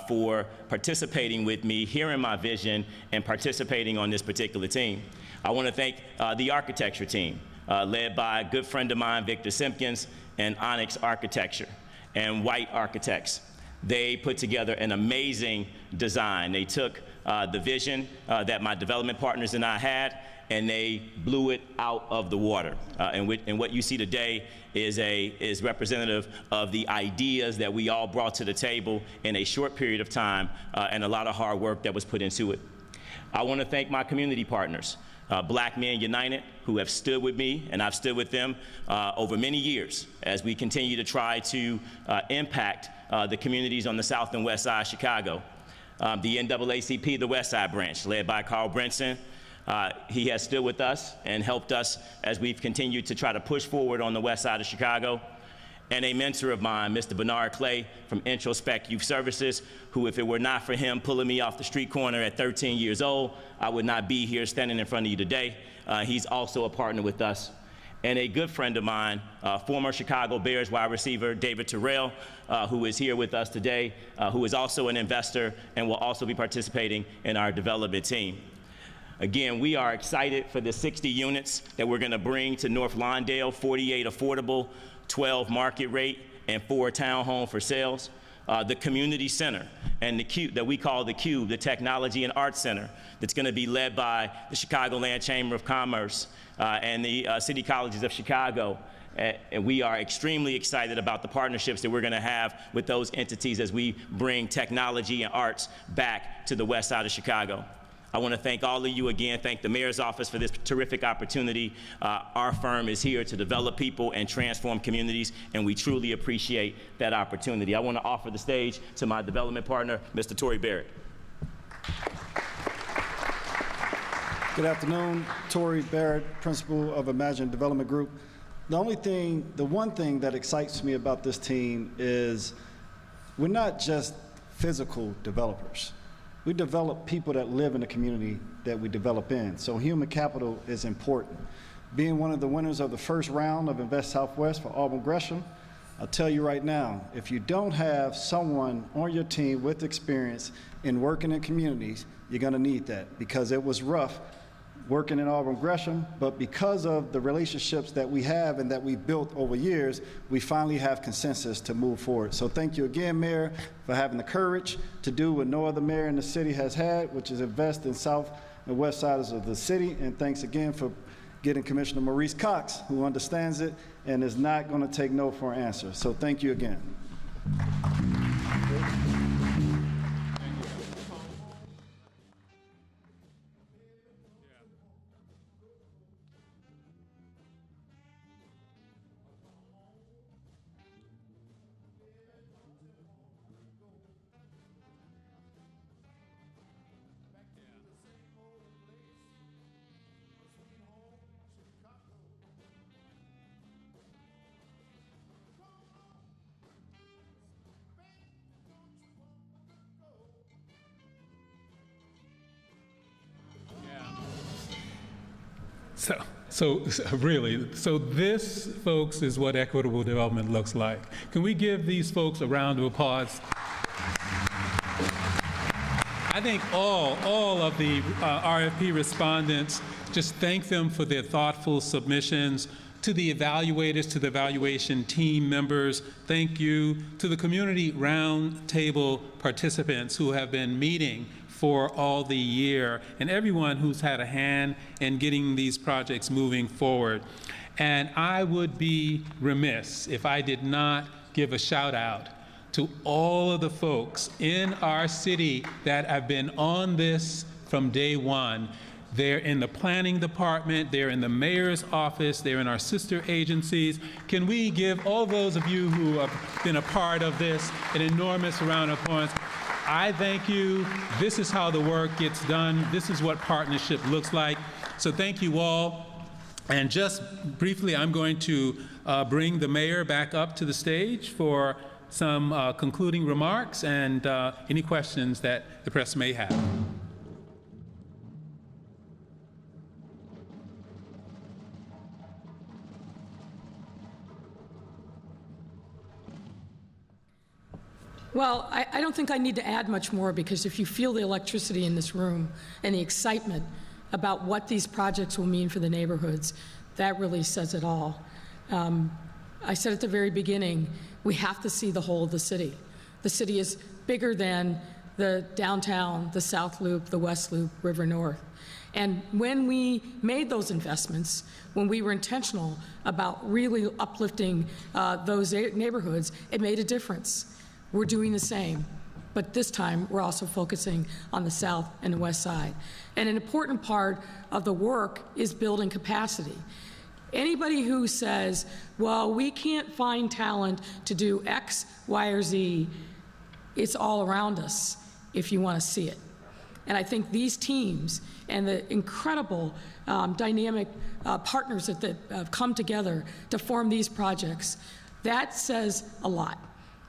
S11: for participating with me, hearing my vision, and participating on this particular team. I want to thank the architecture team, led by a good friend of mine, Victor Simpkins, and Onyx Architecture, and White Architects. They put together an amazing design. They took the vision that my development partners and I had, and they blew it out of the water. And what you see today is representative of the ideas that we all brought to the table in a short period of time, and a lot of hard work that was put into it. I want to thank my community partners, Black Men United, who have stood with me, and I've stood with them over many years as we continue to try to impact the communities on the south and west side of Chicago. The NAACP, the West Side branch, led by Carl Brinson. He has stood with us and helped us as we've continued to try to push forward on the west side of Chicago. And a mentor of mine, Mr. Bernard Clay from Introspect Youth Services, who, if it were not for him pulling me off the street corner at 13 years old, I would not be here standing in front of you today. He's also a partner with us. And a good friend of mine, former Chicago Bears wide receiver, David Terrell, who is here with us today, who is also an investor and will also be participating in our development team. Again, we are excited for the 60 units that we're going to bring to North Lawndale, 48 affordable, 12 market rate, and 4 townhome for sales. The community center and the Cube that we call the Cube, the Technology and Arts Center, that's going to be led by the Chicagoland Chamber of Commerce and the City Colleges of Chicago. And we are extremely excited about the partnerships that we're going to have with those entities as we bring technology and arts back to the west side of Chicago. I want to thank all of you again, thank the Mayor's Office for this terrific opportunity. Our firm is here to develop people and transform communities, and we truly appreciate that opportunity. I want to offer the stage to my development partner, Mr. Tori Barrett.
S12: Good afternoon, Tori Barrett, Principal of Imagine Development Group. The one thing that excites me about this team is we're not just physical developers. We develop people that live in the community that we develop in. So human capital is important. Being one of the winners of the first round of Invest Southwest for Auburn Gresham, I'll tell you right now, if you don't have someone on your team with experience in working in communities, you're gonna need that, because it was rough working in Auburn Gresham, but because of the relationships that we have and that we built over years, we finally have consensus to move forward. So thank you again, Mayor, for having the courage to do what no other mayor in the city has had, which is invest in south and west sides of the city. And thanks again for getting Commissioner Maurice Cox, who understands it and is not going to take no for an answer. So thank you again.
S4: So this, folks, is what equitable development looks like. Can we give these folks a round of applause? I think all of the RFP respondents, just thank them for their thoughtful submissions. To the evaluators, to the evaluation team members, thank you. To the community roundtable participants who have been meeting for all the year, and everyone who's had a hand in getting these projects moving forward. And I would be remiss if I did not give a shout out to all of the folks in our city that have been on this from day one. They're in the planning department, they're in the mayor's office, they're in our sister agencies. Can we give all those of you who have been a part of this an enormous round of applause? I thank you. This is how the work gets done. This is what partnership looks like. So thank you all. And just briefly, I'm going to bring the mayor back up to the stage for some concluding remarks and any questions that the press may have.
S3: Well, I don't think I need to add much more, because if you feel the electricity in this room and the excitement about what these projects will mean for the neighborhoods, that really says it all. I said at the very beginning, we have to see the whole of the city. The city is bigger than the downtown, the South Loop, the West Loop, River North. And when we made those investments, when we were intentional about really uplifting those neighborhoods, it made a difference. We're doing the same, but this time we're also focusing on the South and the West Side. And an important part of the work is building capacity. Anybody who says, well, we can't find talent to do X, Y, or Z, it's all around us if you want to see it. And I think these teams and the incredible dynamic partners that have come together to form these projects, that says a lot.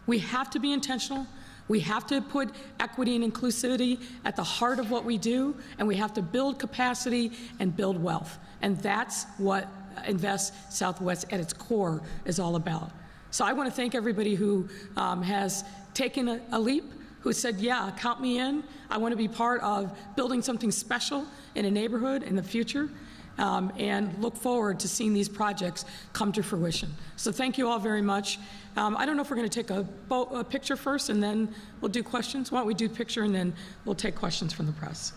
S3: We have to be intentional. We have to put equity and inclusivity at the heart of what we do, and we have to build capacity and build wealth. And that's what Invest Southwest at its core is all about. So I want to thank everybody who has taken a leap, who said, yeah, count me in. I want to be part of building something special in a neighborhood in the future, and look forward to seeing these projects come to fruition. So thank you all very much. I don't know if we're going to take a picture first and then we'll do questions. Why don't we do picture and then we'll take questions from the press.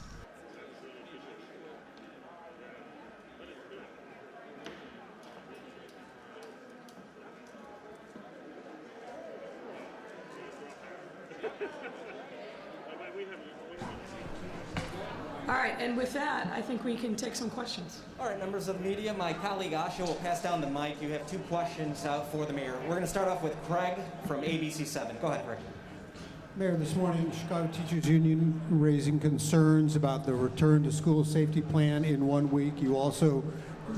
S3: All right, and with that, I think we can take some questions.
S13: All right, members of the media, my colleague Asha will pass down the mic. You have 2 questions for the mayor. We're going to start off with Craig from ABC7. Go ahead, Craig.
S14: Mayor, this morning, the Chicago Teachers Union raising concerns about the return to school safety plan in 1 week. You also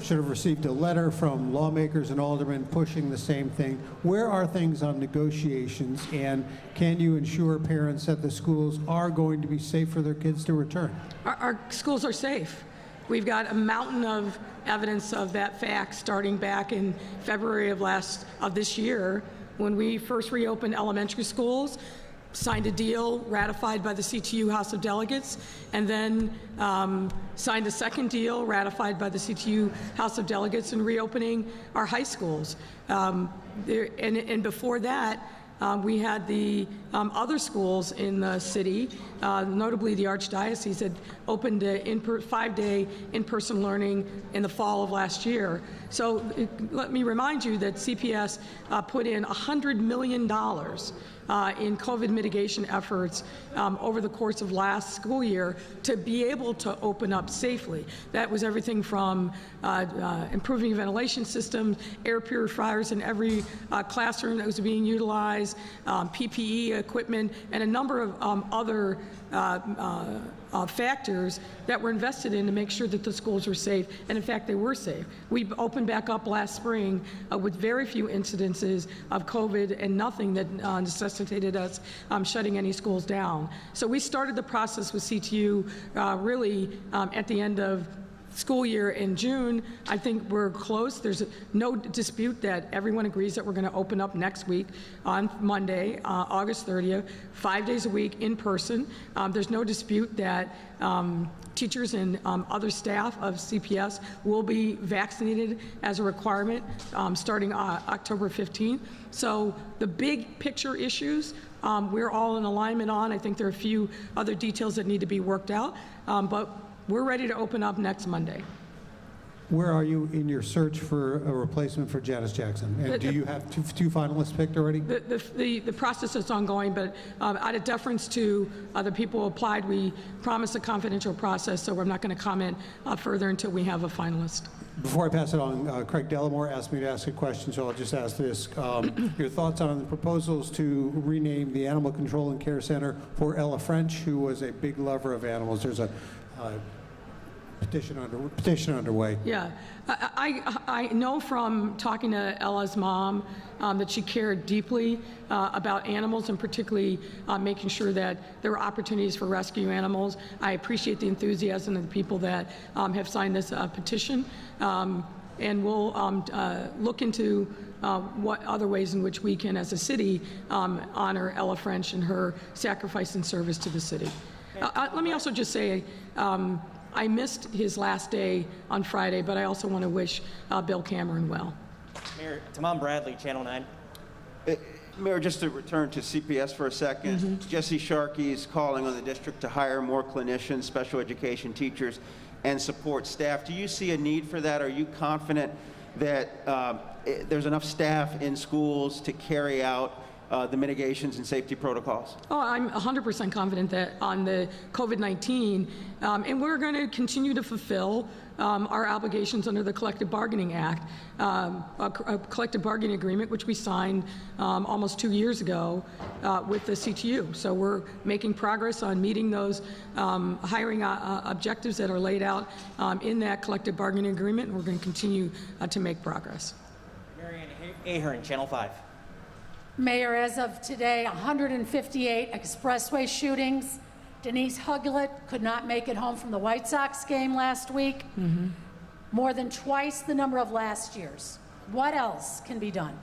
S14: should have received a letter from lawmakers and aldermen pushing the same thing. Where are things on negotiations, and can you ensure parents that the schools are going to be safe for their kids to return?
S3: Our schools are safe. We've got a mountain of evidence of that fact starting back in February of this year, when we first reopened elementary schools, signed a deal ratified by the CTU House of Delegates, and then signed a second deal ratified by the CTU House of Delegates in reopening our high schools. And before that, we had the other schools in the city, notably the Archdiocese, had opened 5-day in-person learning in the fall of last year. So let me remind you that CPS put in $100 million in COVID mitigation efforts over the course of last school year to be able to open up safely. That was everything from improving ventilation systems, air purifiers in every classroom that was being utilized, PPE equipment, and a number of other factors that were invested in to make sure that the schools were safe, and in fact they were safe. We opened back up last spring with very few incidences of COVID and nothing that necessitated us shutting any schools down. So we started the process with CTU really at the end of school year in June. I think we're close. There's no dispute that everyone agrees that we're going to open up next week on Monday, August 30th, 5 days a week in person. There's no dispute that teachers and other staff of CPS will be vaccinated as a requirement starting October 15th. So the big picture issues we're all in alignment on. I think there are a few other details that need to be worked out, but we're ready to open up next Monday.
S14: Where are you in your search for a replacement for Janice Jackson? And do you have two finalists picked already?
S3: The process is ongoing, but out of deference to the people who applied, we promised a confidential process, so we're not going to comment further until we have a finalist.
S14: Before I pass it on, Craig Dellamore asked me to ask a question, so I'll just ask this. Your thoughts on the proposals to rename the Animal Control and Care Center for Ella French, who was a big lover of animals. There's a petition underway.
S3: Yeah, I know from talking to Ella's mom that she cared deeply about animals, and particularly making sure that there were opportunities for rescue animals. I appreciate the enthusiasm of the people that have signed this petition, and we'll look into what other ways in which we can, as a city, honor Ella French and her sacrifice and service to the city. Let me also just say, I missed his last day on Friday, but I also want to wish Bill Cameron well.
S13: Mayor, Tamam Bradley, Channel 9.
S15: Mayor, just to return to CPS for a second, Jesse Sharkey is calling on the district to hire more clinicians, special education teachers, and support staff. Do you see a need for that? Are you confident that there's enough staff in schools to carry out the mitigations and safety protocols?
S3: Oh, I'm 100% confident that on the COVID-19, and we're going to continue to fulfill our obligations under the Collective Bargaining Act, a collective bargaining agreement, which we signed almost 2 years ago with the CTU. So we're making progress on meeting those hiring objectives that are laid out in that collective bargaining agreement, and we're going to continue to make progress.
S13: Marianne Ahern, Channel 5.
S16: Mayor, as of today, 158 expressway shootings. Denise Huglet could not make it home from the White Sox game last week. More than twice the number of last year's. What else can be done?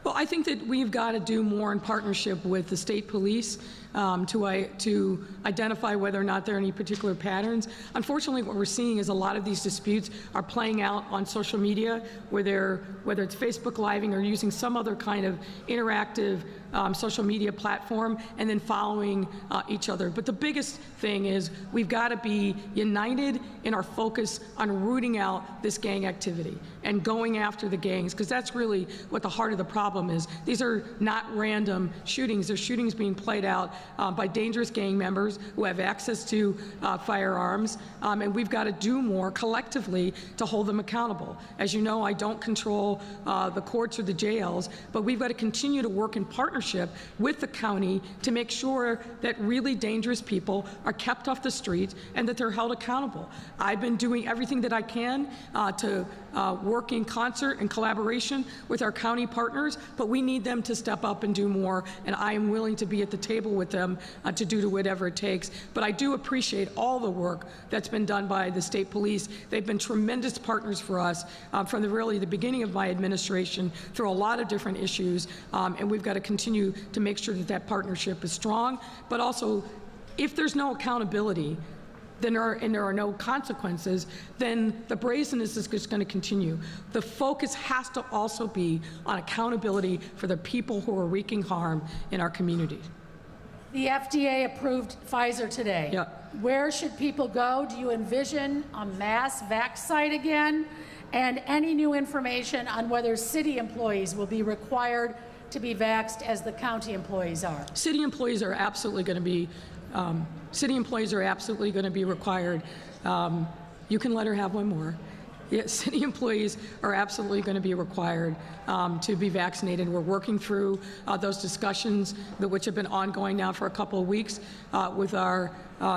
S3: Well, I think that we've got to do more in partnership with the state police to identify whether or not there are any particular patterns. Unfortunately, what we're seeing is a lot of these disputes are playing out on social media, whether it's Facebook Living or using some other kind of interactive social media platform, and then following each other. But the biggest thing is we've got to be united in our focus on rooting out this gang activity and going after the gangs, because that's really what the heart of the problem is. These are not random shootings. They're shootings being played out by dangerous gang members who have access to firearms, and we've got to do more collectively to hold them accountable. As you know, I don't control the courts or the jails, but we've got to continue to work in partnership with the county to make sure that really dangerous people are kept off the streets and that they're held accountable. I've been doing everything that I can to work in concert and collaboration with our county partners, but we need them to step up and do more, and I am willing to be at the table with them to do whatever it takes. But I do appreciate all the work that's been done by the state police. They've been tremendous partners for us from really the beginning of my administration through a lot of different issues, and we've got to continue to make sure that that partnership is strong. But also, if there's no accountability, then there are no consequences, then the brazenness is just going to continue. The focus has to also be on accountability for the people who are wreaking harm in our community.
S16: The FDA approved Pfizer today.
S3: Yeah.
S16: Where should people go? Do you envision a mass vax site again? And any new information on whether city employees will be required to be vaxxed as the county employees are?
S3: City employees are absolutely going to be required. You can let her have one more. Yeah, city employees are absolutely going to be required to be vaccinated. We're working through those discussions, which have been ongoing now for a couple of weeks, with our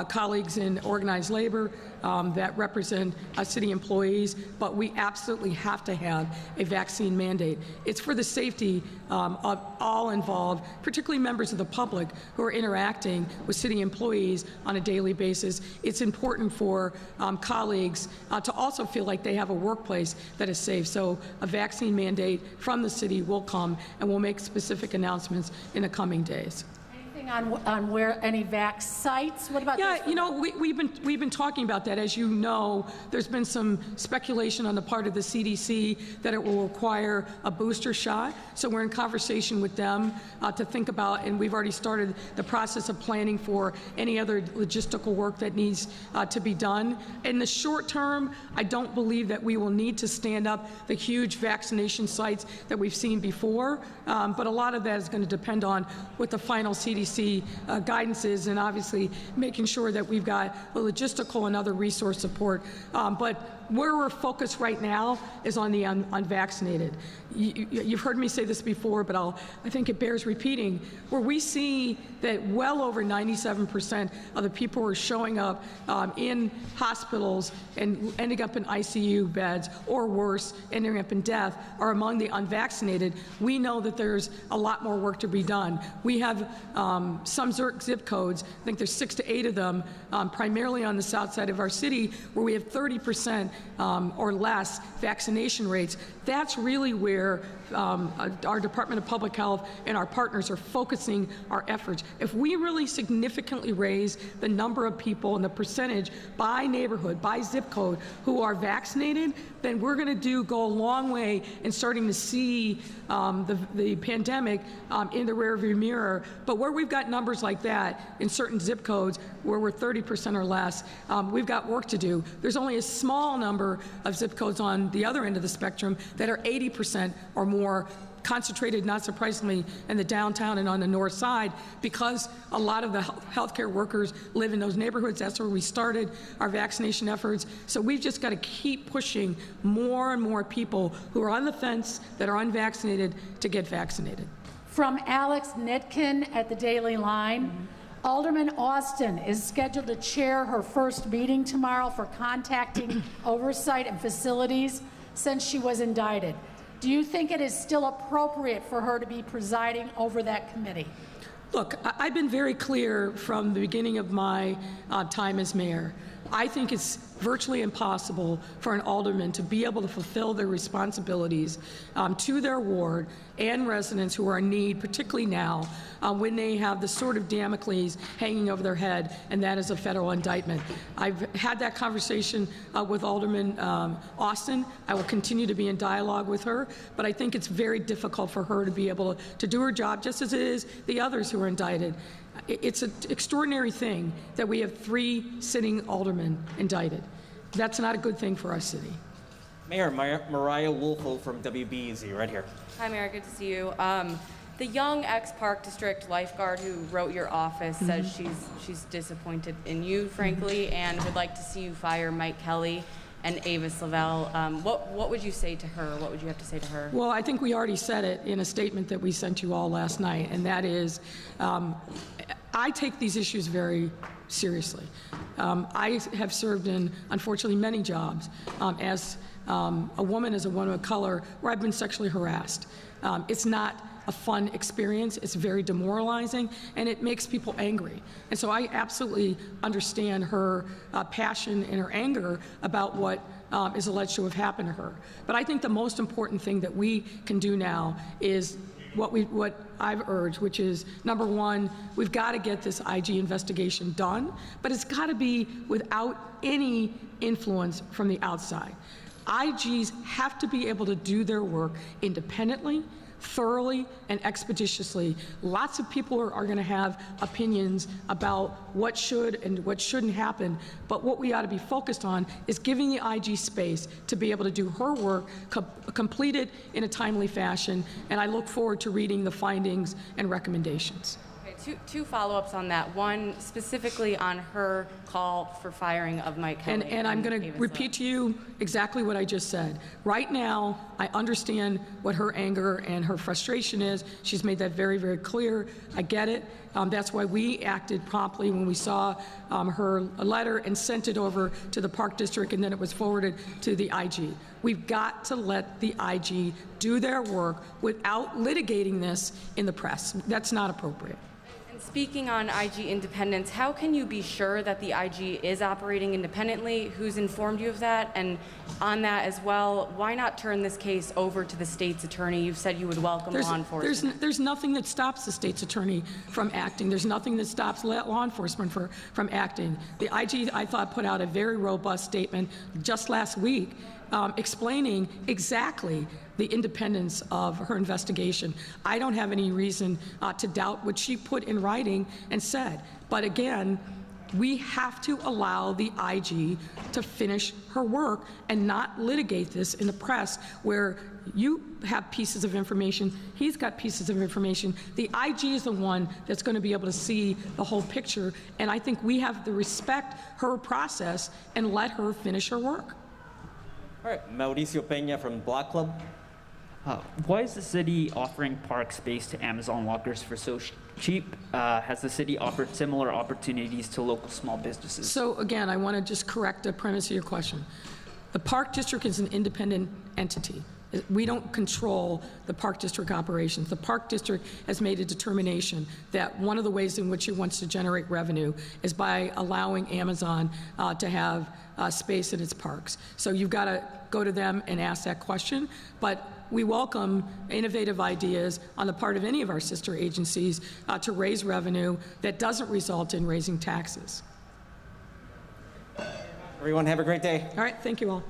S3: colleagues in organized labor that represent city employees, but we absolutely have to have a vaccine mandate. It's for the safety of all involved, particularly members of the public who are interacting with city employees on a daily basis. It's important for colleagues to also feel like they have a workplace that is safe. So a vaccine mandate from the city will come, and we'll make specific announcements in the coming days.
S16: Anything On where any vax sites? What about
S3: Yeah,
S16: this?
S3: you know, we've been talking about that. As you know, there's been some speculation on the part of the CDC that it will require a booster shot. So we're in conversation with them to think about, and we've already started the process of planning for any other logistical work that needs to be done. In the short term, I don't believe that we will need to stand up the huge vaccination sites that we've seen before, but a lot of that is going to depend on what the final CDC guidance is, and obviously making sure that we've got the logistical and other resource support. But where we're focused right now is on the unvaccinated. You've heard me say this before, but I think it bears repeating. Where we see that well over 97% of the people who are showing up in hospitals and ending up in ICU beds, or worse, ending up in death, are among the unvaccinated, we know that there's a lot more work to be done. We have some zip codes, I think there's 6 to 8 of them, primarily on the south side of our city, where we have 30% or less vaccination rates. That's really where our Department of Public Health and our partners are focusing our efforts. If we really significantly raise the number of people and the percentage by neighborhood, by zip code, who are vaccinated, then we're going to go a long way in starting to see the pandemic in the rearview mirror. But where we've got numbers like that in certain zip codes where we're 30% or less, we've got work to do. There's only a small number of zip codes on the other end of the spectrum that are 80% or more, concentrated, not surprisingly, in the downtown and on the north side, because a lot of the healthcare workers live in those neighborhoods. That's where we started our vaccination efforts. So we've just got to keep pushing more and more people who are on the fence, that are unvaccinated, to get vaccinated.
S16: From Alex Nitkin at the Daily Line. Alderman Austin is scheduled to chair her first meeting tomorrow for contacting oversight and facilities since she was indicted. Do you think it is still appropriate for her to be presiding over that committee?
S3: Look, I've been very clear from the beginning of my time as mayor. I think it's virtually impossible for an alderman to be able to fulfill their responsibilities to their ward and residents who are in need, particularly now, when they have the sword of Damocles hanging over their head, and that is a federal indictment. I've had that conversation with Alderman Austin. I will continue to be in dialogue with her, but I think it's very difficult for her to be able to do her job, just as it is the others who are indicted. It's an extraordinary thing that we have 3 sitting aldermen indicted. That's not a good thing for our city.
S13: Mayor, Mariah Wolfo from WBEZ, right here.
S17: Hi, Mayor. Good to see you. The young ex-Park District lifeguard who wrote your office says she's disappointed in you, frankly, and would like to see you fire Mike Kelly and Avis Lavelle. What would you say to her? What would you have to say to her?
S3: Well, I think we already said it in a statement that we sent you all last night, and that is, I take these issues very seriously. I have served in, unfortunately, many jobs as a woman of color, where I've been sexually harassed. It's not a fun experience. It's very demoralizing, and it makes people angry. And so I absolutely understand her passion and her anger about what is alleged to have happened to her. But I think the most important thing that we can do now is what I've urged, which is, number one, we've got to get this IG investigation done, but it's got to be without any influence from the outside. IGs have to be able to do their work independently, thoroughly, and expeditiously. Lots of people are going to have opinions about what should and what shouldn't happen, but what we ought to be focused on is giving the IG space to be able to do her work, complete it in a timely fashion, and I look forward to reading the findings and recommendations.
S17: Two follow-ups on that. One, specifically on her call for firing of Mike Kelly.
S3: And I'm going to repeat to you exactly what I just said. Right now, I understand what her anger and her frustration is. She's made that very, very clear. I get it. That's why we acted promptly when we saw her letter and sent it over to the Park District, and then it was forwarded to the IG. We've got to let the IG do their work without litigating this in the press. That's not appropriate.
S17: And speaking on IG independence, how can you be sure that the IG is operating independently? Who's informed you of that? And on that as well, why not turn this case over to the state's attorney? You've said you would welcome law enforcement.
S3: There's nothing that stops the state's attorney from acting. There's nothing that stops law enforcement from acting. The IG, I thought, put out a very robust statement just last week explaining exactly the independence of her investigation. I don't have any reason to doubt what she put in writing and said. But again, we have to allow the IG to finish her work and not litigate this in the press where you have pieces of information, he's got pieces of information. The IG is the one that's going to be able to see the whole picture, and I think we have to respect her process and let her finish her work.
S13: All right, Mauricio Peña from Block Club.
S18: Why is the city offering park space to Amazon lockers for so cheap? Has the city offered similar opportunities to local small businesses?
S3: So again, I want to just correct the premise of your question. The Park District is an independent entity. We don't control the Park District operations. The Park District has made a determination that one of the ways in which it wants to generate revenue is by allowing Amazon to have space in its parks. So you've got to go to them and ask that question. But we welcome innovative ideas on the part of any of our sister agencies to raise revenue that doesn't result in raising taxes.
S13: Everyone have a great day.
S3: All right, thank you all.